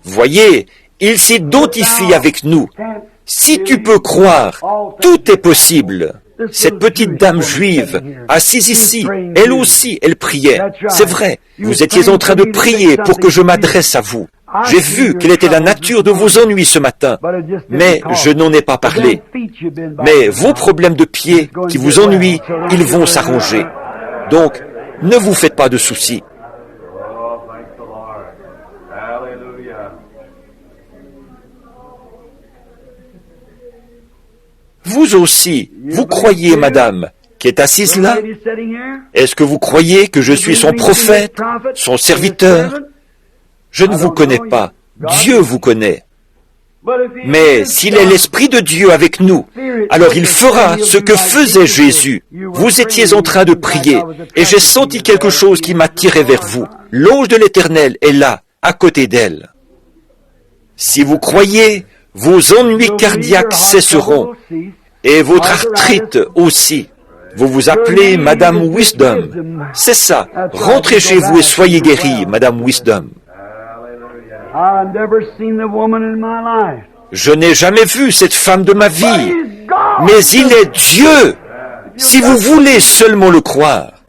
Voyez, il s'identifie avec nous. Si tu peux croire, tout est possible. Cette petite dame juive, assise ici, elle aussi, elle priait. C'est vrai, vous étiez en train de prier pour que je m'adresse à vous. J'ai vu quelle était la nature de vos ennuis ce matin, mais je n'en ai pas parlé. Mais vos problèmes de pied qui vous ennuient, ils vont s'arranger. Donc, ne vous faites pas de soucis. Vous aussi, vous croyez, madame, qui est assise là? Est-ce que vous croyez que je suis son prophète, son serviteur? Je ne vous connais pas. Dieu vous connaît. Mais s'il est l'Esprit de Dieu avec nous, alors il fera ce que faisait Jésus. Vous étiez en train de prier, et j'ai senti quelque chose qui m'a tiré vers vous. L'ange de l'Éternel est là, à côté d'elle. Si vous croyez, vos ennuis cardiaques cesseront, et votre arthrite aussi. Vous vous appelez Madame Wisdom. C'est ça. Rentrez chez vous et soyez guérie, Madame Wisdom. Je n'ai jamais vu cette femme de ma vie, mais il est Dieu, si vous voulez seulement le croire.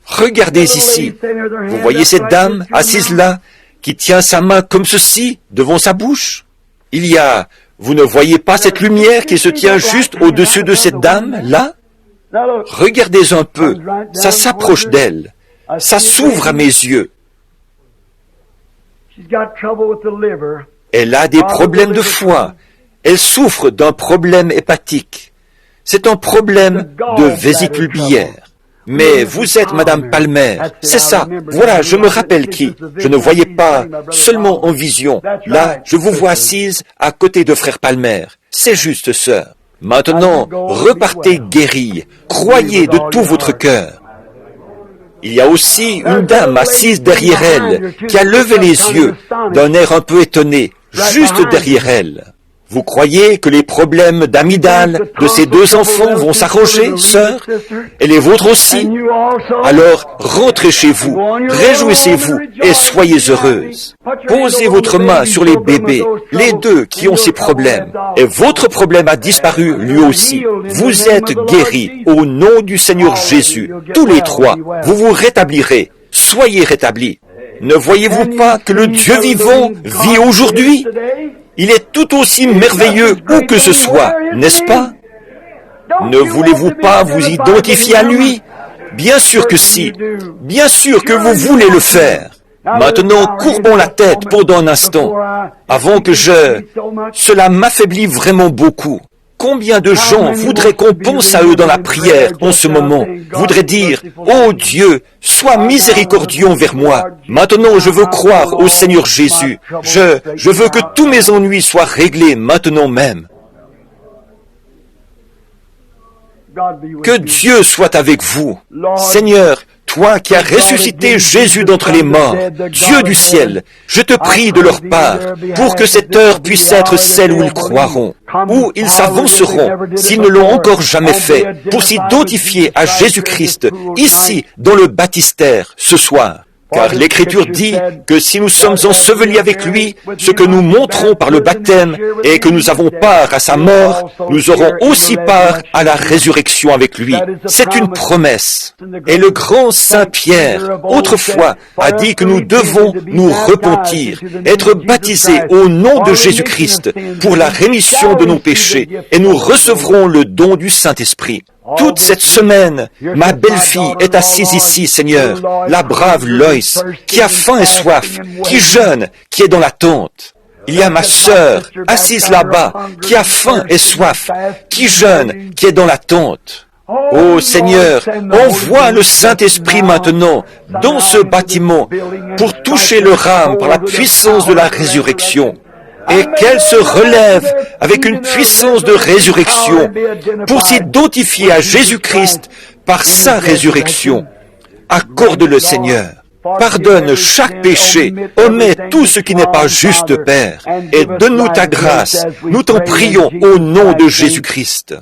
Regardez ici. Vous voyez cette dame assise là, qui tient sa main comme ceci, devant sa bouche? Vous ne voyez pas cette lumière qui se tient juste au-dessus de cette dame, là? Regardez un peu, ça s'approche d'elle. Ça s'ouvre à mes yeux. Elle a des problèmes de foie. Elle souffre d'un problème hépatique. C'est un problème de vésicule biliaire. Mais vous êtes Madame Palmer. C'est ça. Voilà, je me rappelle qui. Je ne voyais pas seulement en vision. Là, je vous vois assise à côté de frère Palmer. C'est juste, sœur. Maintenant, repartez guérie. Croyez de tout votre cœur. Il y a aussi une dame assise derrière elle, qui a levé les yeux d'un air un peu étonné, juste derrière elle. Vous croyez que les problèmes d'amygdale de ces deux enfants vont s'arranger, sœur? Et les vôtres aussi? Alors, rentrez chez vous, réjouissez-vous et soyez heureuse. Posez votre main sur les bébés, les deux qui ont ces problèmes. Et votre problème a disparu lui aussi. Vous êtes guéris au nom du Seigneur Jésus. Tous les trois, vous vous rétablirez. Soyez rétablis. Ne voyez-vous pas que le Dieu vivant vit aujourd'hui? Il est tout aussi merveilleux où que ce soit, n'est-ce pas? Ne voulez-vous pas vous identifier à lui? Bien sûr que si. Bien sûr que vous voulez le faire. Maintenant, courbons la tête pendant un instant, avant que Cela m'affaiblit vraiment beaucoup. Combien de gens voudraient qu'on pense à eux dans la prière en ce moment, voudraient dire, « Oh Dieu, sois miséricordieux envers moi. Maintenant, je veux croire au Seigneur Jésus. Je veux que tous mes ennuis soient réglés maintenant même. » Que Dieu soit avec vous. Seigneur, Toi qui as ressuscité Jésus d'entre les morts, Dieu du ciel, je te prie de leur part, pour que cette heure puisse être celle où ils croiront, où ils s'avanceront, s'ils ne l'ont encore jamais fait, pour s'identifier à Jésus-Christ, ici, dans le baptistère, ce soir. Car l'Écriture dit que si nous sommes ensevelis avec lui, ce que nous montrons par le baptême, et que nous avons part à sa mort, nous aurons aussi part à la résurrection avec lui. C'est une promesse. Et le grand Saint Pierre, autrefois, a dit que nous devons nous repentir, être baptisés au nom de Jésus-Christ pour la rémission de nos péchés, et nous recevrons le don du Saint-Esprit. Toute cette semaine, ma belle-fille est assise ici, Seigneur, la brave Loïs, qui a faim et soif, qui jeûne, qui est dans la tente. Il y a ma sœur, assise là-bas, qui a faim et soif, qui jeûne, qui est dans la tente. Ô Seigneur, envoie le Saint-Esprit maintenant dans ce bâtiment pour toucher leur âme par la puissance de la résurrection. Et qu'elle se relève avec une puissance de résurrection pour s'identifier à Jésus-Christ par sa résurrection. Accorde-le, Seigneur. Pardonne chaque péché, omets tout ce qui n'est pas juste, Père, et donne-nous ta grâce. Nous t'en prions au nom de Jésus-Christ.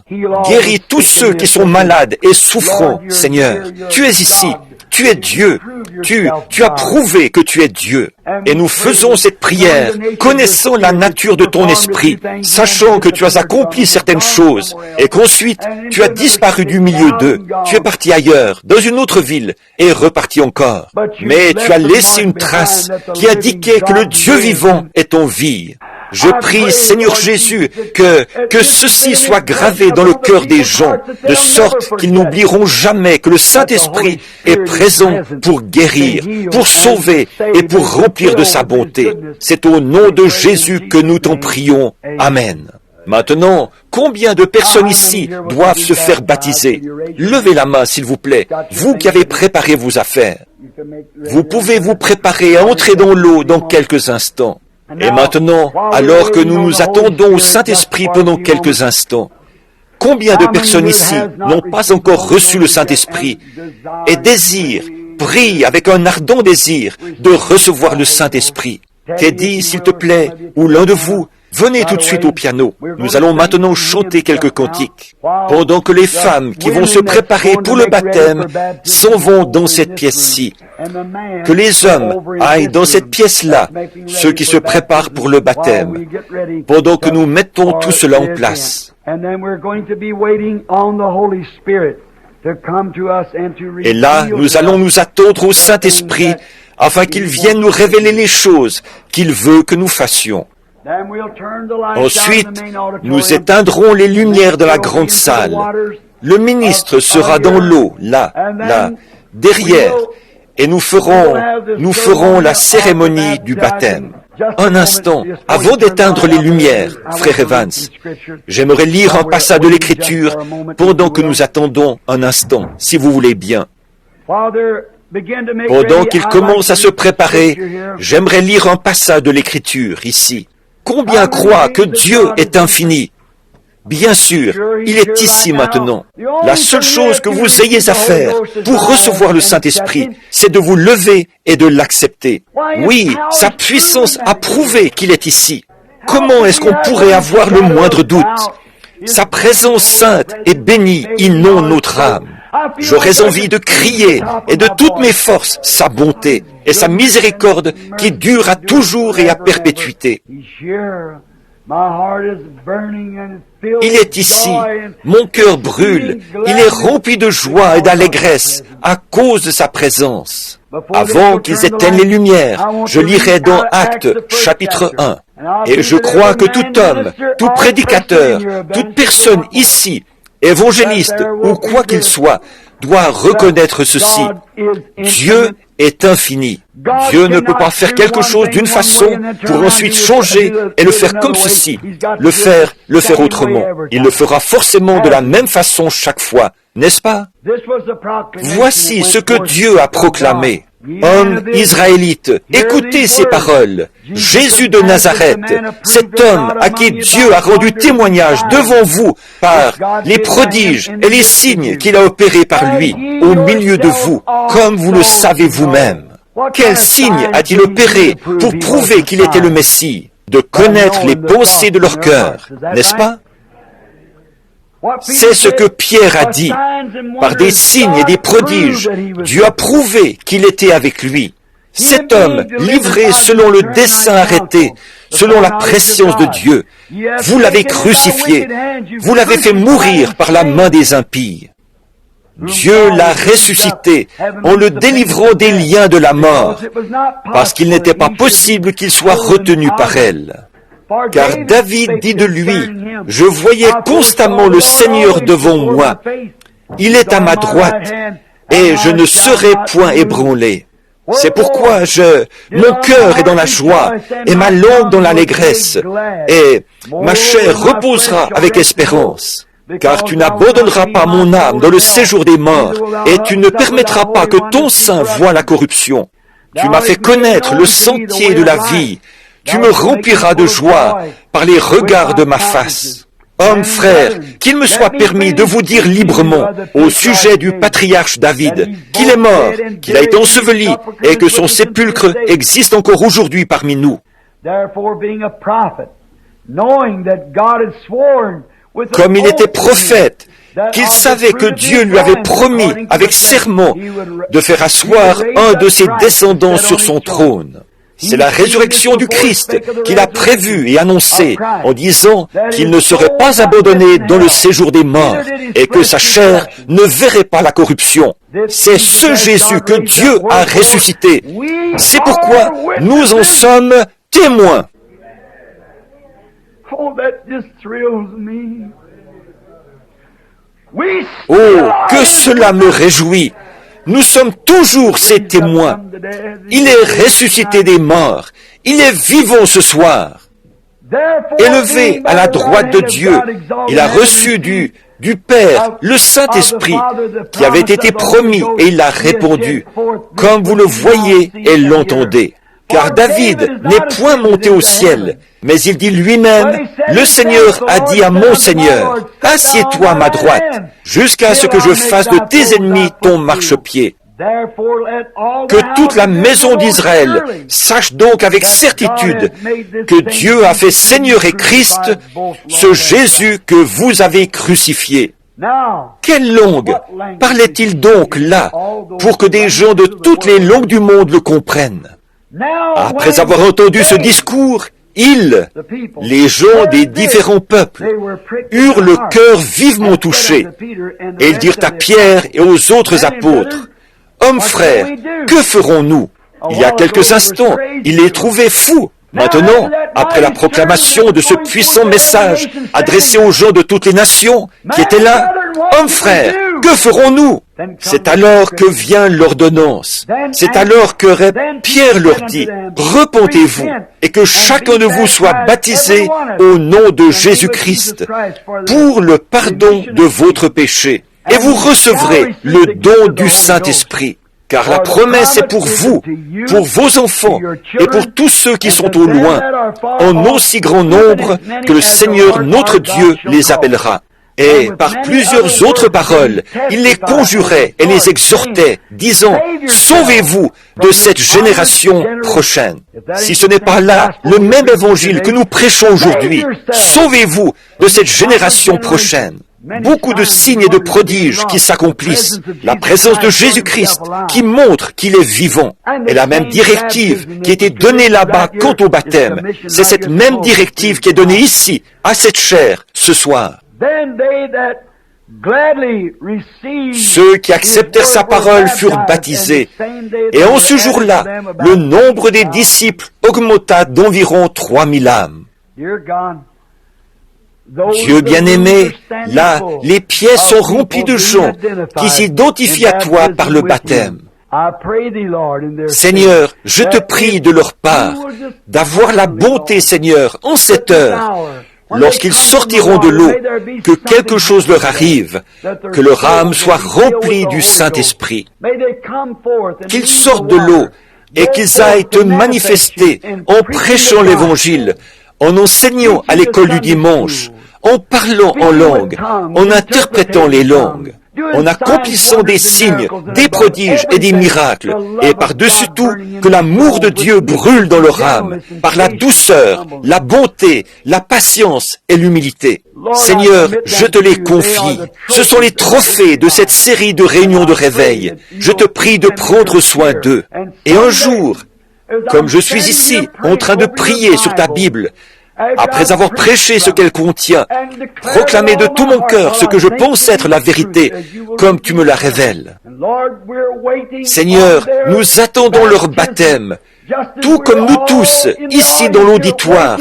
Guéris tous ceux qui sont malades et souffrants, Seigneur. Tu es ici. Tu es Dieu. Tu as prouvé que tu es Dieu. Et nous faisons cette prière, connaissant la nature de ton esprit, sachant que tu as accompli certaines choses, et qu'ensuite tu as disparu du milieu d'eux. Tu es parti ailleurs, dans une autre ville, et reparti encore. Mais tu as laissé une trace qui indiquait que le Dieu vivant est en vie. Je prie, Seigneur Jésus, que ceci soit gravé dans le cœur des gens, de sorte qu'ils n'oublieront jamais que le Saint-Esprit est présent pour guérir, pour sauver et pour remplir de sa bonté. C'est au nom de Jésus que nous t'en prions. Amen. Maintenant, combien de personnes ici doivent se faire baptiser? Levez la main, s'il vous plaît, vous qui avez préparé vos affaires. Vous pouvez vous préparer à entrer dans l'eau dans quelques instants. Et maintenant, alors que nous nous attendons au Saint-Esprit pendant quelques instants, combien de personnes ici n'ont pas encore reçu le Saint-Esprit et désirent, prient avec un ardent désir de recevoir le Saint-Esprit? Teddy, s'il te plaît, ou l'un de vous, venez tout de suite au piano. Nous allons maintenant chanter quelques cantiques, pendant que les femmes qui vont se préparer pour le baptême s'en vont dans cette pièce-ci. Que les hommes aillent dans cette pièce-là, ceux qui se préparent pour le baptême, pendant que nous mettons tout cela en place. Et là, nous allons nous attendre au Saint-Esprit, afin qu'il vienne nous révéler les choses qu'il veut que nous fassions. Ensuite, nous éteindrons les lumières de la grande salle. Le ministre sera dans l'eau, là, derrière, et nous ferons la cérémonie du baptême. Un instant, avant d'éteindre les lumières, frère Evans, j'aimerais lire un passage de l'Écriture pendant que nous attendons un instant, si vous voulez bien. Pendant qu'il commence à se préparer, j'aimerais lire un passage de l'Écriture ici. Combien croient que Dieu est infini? Bien sûr, il est ici maintenant. La seule chose que vous ayez à faire pour recevoir le Saint-Esprit, c'est de vous lever et de l'accepter. Oui, sa puissance a prouvé qu'il est ici. Comment est-ce qu'on pourrait avoir le moindre doute? Sa présence sainte et bénie inonde notre âme. J'aurais envie de crier et de toutes mes forces sa bonté et sa miséricorde qui dure à toujours et à perpétuité. Il est ici, mon cœur brûle, il est rempli de joie et d'allégresse à cause de sa présence. Avant qu'ils éteignent les lumières, je lirai dans Actes chapitre 1. Et je crois que tout homme, tout prédicateur, toute personne ici, évangéliste ou quoi qu'il soit, doit reconnaître ceci. Dieu est infini. Dieu ne peut pas faire quelque chose d'une façon pour ensuite changer et le faire comme ceci, le faire autrement. Il le fera forcément de la même façon chaque fois, n'est-ce pas? Voici ce que Dieu a proclamé. Hommes israélites, écoutez ces paroles. Jésus de Nazareth, cet homme à qui Dieu a rendu témoignage devant vous par les prodiges et les signes qu'il a opérés par lui au milieu de vous, comme vous le savez vous-même. Quel signe a-t-il opéré pour prouver qu'il était le Messie? De connaître les pensées de leur cœur, n'est-ce pas? C'est ce que Pierre a dit. Par des signes et des prodiges, Dieu a prouvé qu'il était avec lui. Cet homme, livré selon le dessein arrêté, selon la prescience de Dieu, vous l'avez crucifié, vous l'avez fait mourir par la main des impies. Dieu l'a ressuscité en le délivrant des liens de la mort, parce qu'il n'était pas possible qu'il soit retenu par elle. Car David dit de lui, « Je voyais constamment le Seigneur devant moi. Il est à ma droite, et je ne serai point ébranlé. » C'est pourquoi mon cœur est dans la joie, et ma langue dans l'allégresse, et ma chair reposera avec espérance. Car tu n'abandonneras pas mon âme dans le séjour des morts, et tu ne permettras pas que ton sein voie la corruption. Tu m'as fait connaître le sentier de la vie. Tu me rempliras de joie par les regards de ma face. Hommes, frères, qu'il me soit permis de vous dire librement au sujet du patriarche David qu'il est mort, qu'il a été enseveli et que son sépulcre existe encore aujourd'hui parmi nous. Comme il était prophète, qu'il savait que Dieu lui avait promis avec serment de faire asseoir un de ses descendants sur son trône. C'est la résurrection du Christ qu'il a prévue et annoncée en disant qu'il ne serait pas abandonné dans le séjour des morts et que sa chair ne verrait pas la corruption. C'est ce Jésus que Dieu a ressuscité. C'est pourquoi nous en sommes témoins. Oh, que cela me réjouit! Nous sommes toujours ses témoins. Il est ressuscité des morts. Il est vivant ce soir. Élevé à la droite de Dieu, il a reçu du Père le Saint-Esprit qui avait été promis et il a répondu, comme vous le voyez et l'entendez. Car David n'est point monté au ciel, mais il dit lui-même, « Le Seigneur a dit à mon Seigneur, assieds-toi à ma droite, jusqu'à ce que je fasse de tes ennemis ton marchepied. » Que toute la maison d'Israël sache donc avec certitude que Dieu a fait Seigneur et Christ, ce Jésus que vous avez crucifié. Quelle langue parlait-il donc là pour que des gens de toutes les langues du monde le comprennent? Après avoir entendu ce discours, les gens des différents peuples, eurent le cœur vivement touché, et ils dirent à Pierre et aux autres apôtres, « Hommes frères, que ferons-nous » Il y a quelques instants, ils les trouvaient fous. Maintenant, après la proclamation de ce puissant message adressé aux gens de toutes les nations qui étaient là, « Hommes frères, que ferons-nous » C'est alors que vient l'ordonnance. C'est alors que Pierre leur dit, « Repentez-vous et que chacun de vous soit baptisé au nom de Jésus-Christ pour le pardon de votre péché, et vous recevrez le don du Saint-Esprit. » Car la promesse est pour vous, pour vos enfants et pour tous ceux qui sont au loin, en aussi grand nombre que le Seigneur notre Dieu les appellera. Et par plusieurs autres paroles, il les conjurait et les exhortait, disant, « Sauvez-vous de cette génération prochaine. » Si ce n'est pas là le même évangile que nous prêchons aujourd'hui, sauvez-vous de cette génération prochaine. Beaucoup de signes et de prodiges qui s'accomplissent, la présence de Jésus-Christ qui montre qu'il est vivant, et la même directive qui était donnée là-bas quant au baptême, c'est cette même directive qui est donnée ici, à cette chair, ce soir. Ceux qui acceptèrent sa parole furent baptisés, et en ce jour-là, le nombre des disciples augmenta d'environ 3000 âmes. Dieu bien-aimé, là, les pièces sont remplies de gens qui s'identifient à toi par le baptême. Seigneur, je te prie de leur part d'avoir la bonté, Seigneur, en cette heure, lorsqu'ils sortiront de l'eau, que quelque chose leur arrive, que leur âme soit remplie du Saint-Esprit, qu'ils sortent de l'eau et qu'ils aillent te manifester en prêchant l'Évangile, en enseignant à l'école du dimanche, en parlant en langue, en interprétant les langues, en accomplissant des signes, des prodiges et des miracles, et par-dessus tout, que l'amour de Dieu brûle dans leur âme, par la douceur, la bonté, la patience et l'humilité. Seigneur, je te les confie. Ce sont les trophées de cette série de réunions de réveil. Je te prie de prendre soin d'eux. Et un jour, comme je suis ici, en train de prier sur ta Bible, après avoir prêché ce qu'elle contient, proclamer de tout mon cœur ce que je pense être la vérité, comme tu me la révèles. Seigneur, nous attendons leur baptême, tout comme nous tous, ici dans l'auditoire,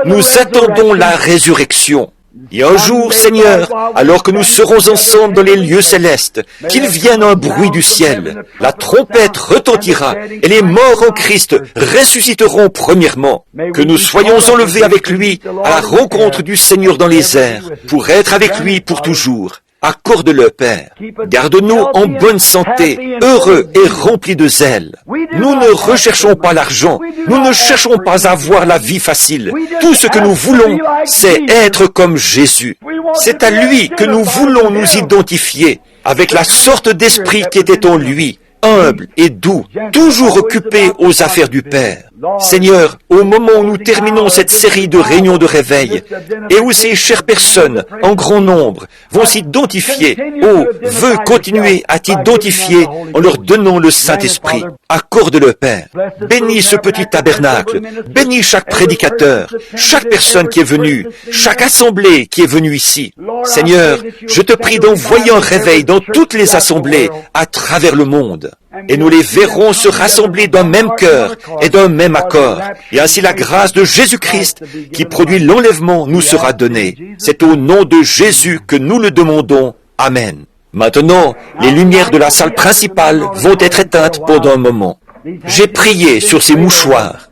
nous attendons la résurrection. Et un jour, Seigneur, alors que nous serons ensemble dans les lieux célestes, qu'il vienne un bruit du ciel, la trompette retentira, et les morts en Christ ressusciteront premièrement, que nous soyons enlevés avec lui à la rencontre du Seigneur dans les airs, pour être avec lui pour toujours. Accorde-le, Père. Garde-nous en bonne santé, heureux et remplis de zèle. Nous ne recherchons pas l'argent. Nous ne cherchons pas à avoir la vie facile. Tout ce que nous voulons, c'est être comme Jésus. C'est à lui que nous voulons nous identifier, avec la sorte d'esprit qui était en lui, humble et doux, toujours occupé aux affaires du Père. Seigneur, au moment où nous terminons cette série de réunions de réveil, et où ces chères personnes, en grand nombre, vont s'identifier, veux continuer à t'identifier en leur donnant le Saint-Esprit. Accorde-le, Père. Bénis ce petit tabernacle. Bénis chaque prédicateur, chaque personne qui est venue, chaque assemblée qui est venue ici. Seigneur, je te prie d'envoyer un réveil dans toutes les assemblées à travers le monde. Et nous les verrons se rassembler d'un même cœur et d'un même accord. Et ainsi la grâce de Jésus-Christ, qui produit l'enlèvement, nous sera donnée. C'est au nom de Jésus que nous le demandons. Amen. Maintenant, les lumières de la salle principale vont être éteintes pendant un moment. J'ai prié sur ces mouchoirs.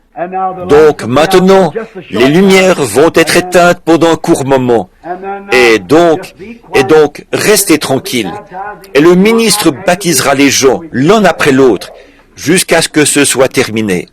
Donc maintenant, les lumières vont être éteintes pendant un court moment. Et donc, restez tranquilles. Et le ministre baptisera les gens l'un après l'autre, jusqu'à ce que ce soit terminé.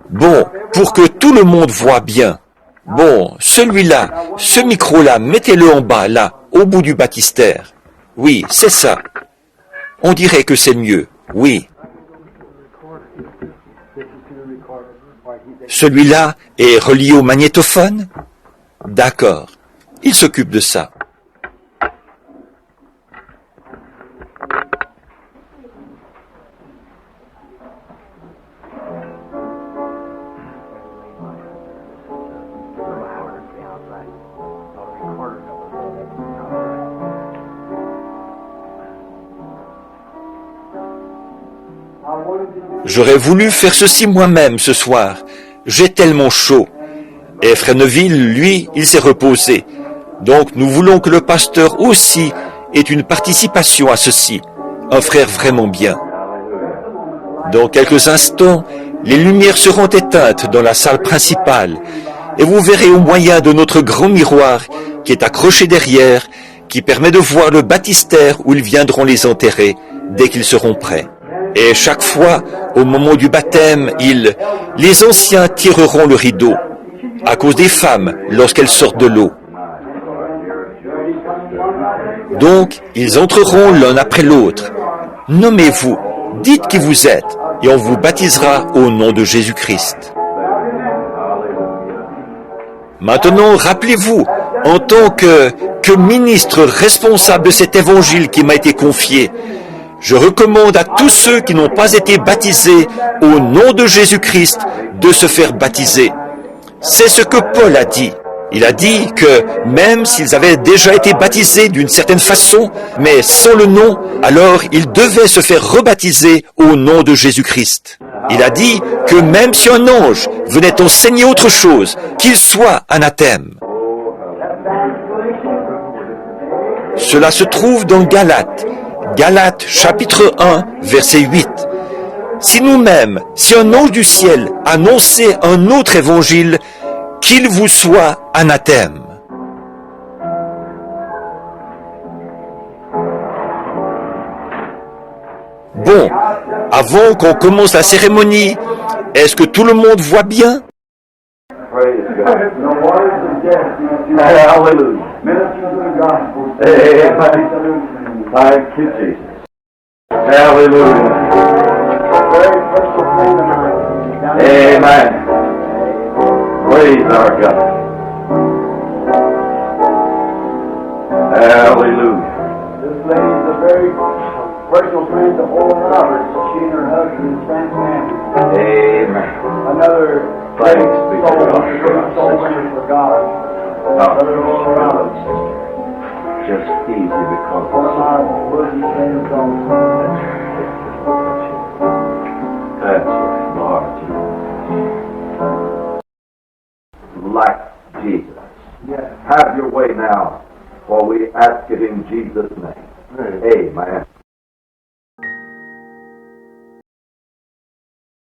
Bon, pour que tout le monde voit bien. Bon, celui-là, ce micro-là, mettez-le en bas, là, au bout du baptistère. Oui, c'est ça. On dirait que c'est mieux, oui. Celui-là est relié au magnétophone? D'accord. Il s'occupe de ça. J'aurais voulu faire ceci moi-même ce soir. J'ai tellement chaud. Et Frère Neville, lui, il s'est reposé. Donc nous voulons que le pasteur aussi ait une participation à ceci. Un frère vraiment bien. Dans quelques instants, les lumières seront éteintes dans la salle principale. Et vous verrez au moyen de notre grand miroir qui est accroché derrière, qui permet de voir le baptistère où ils viendront les enterrer dès qu'ils seront prêts. Et chaque fois, au moment du baptême, les anciens tireront le rideau, à cause des femmes, lorsqu'elles sortent de l'eau. Donc, ils entreront l'un après l'autre. Nommez-vous, dites qui vous êtes, et on vous baptisera au nom de Jésus-Christ. Maintenant, rappelez-vous, en tant que ministre responsable de cet évangile qui m'a été confié, je recommande à tous ceux qui n'ont pas été baptisés au nom de Jésus-Christ de se faire baptiser. C'est ce que Paul a dit. Il a dit que même s'ils avaient déjà été baptisés d'une certaine façon, mais sans le nom, alors ils devaient se faire rebaptiser au nom de Jésus-Christ. Il a dit que même si un ange venait enseigner autre chose, qu'il soit anathème. Cela se trouve dans Galates. Galates chapitre 1, verset 8. Si nous-mêmes, si un ange du ciel annonçait un autre évangile, qu'il vous soit anathème. Bon, avant qu'on commence la cérémonie, est-ce que tout le monde voit bien? Amen. Praise our God. Hallelujah. This lady's a very personal friend to Oral Roberts. She and her husband and Frank Manning. Amen. Another great Thanks be to soul God. winner for God. Brother Oral Roberts. Just easy because One of my bosom friends on that's right, Lord Jesus. Like Jesus. Yes. Have your way now, for we ask it in Jesus' name. Amen.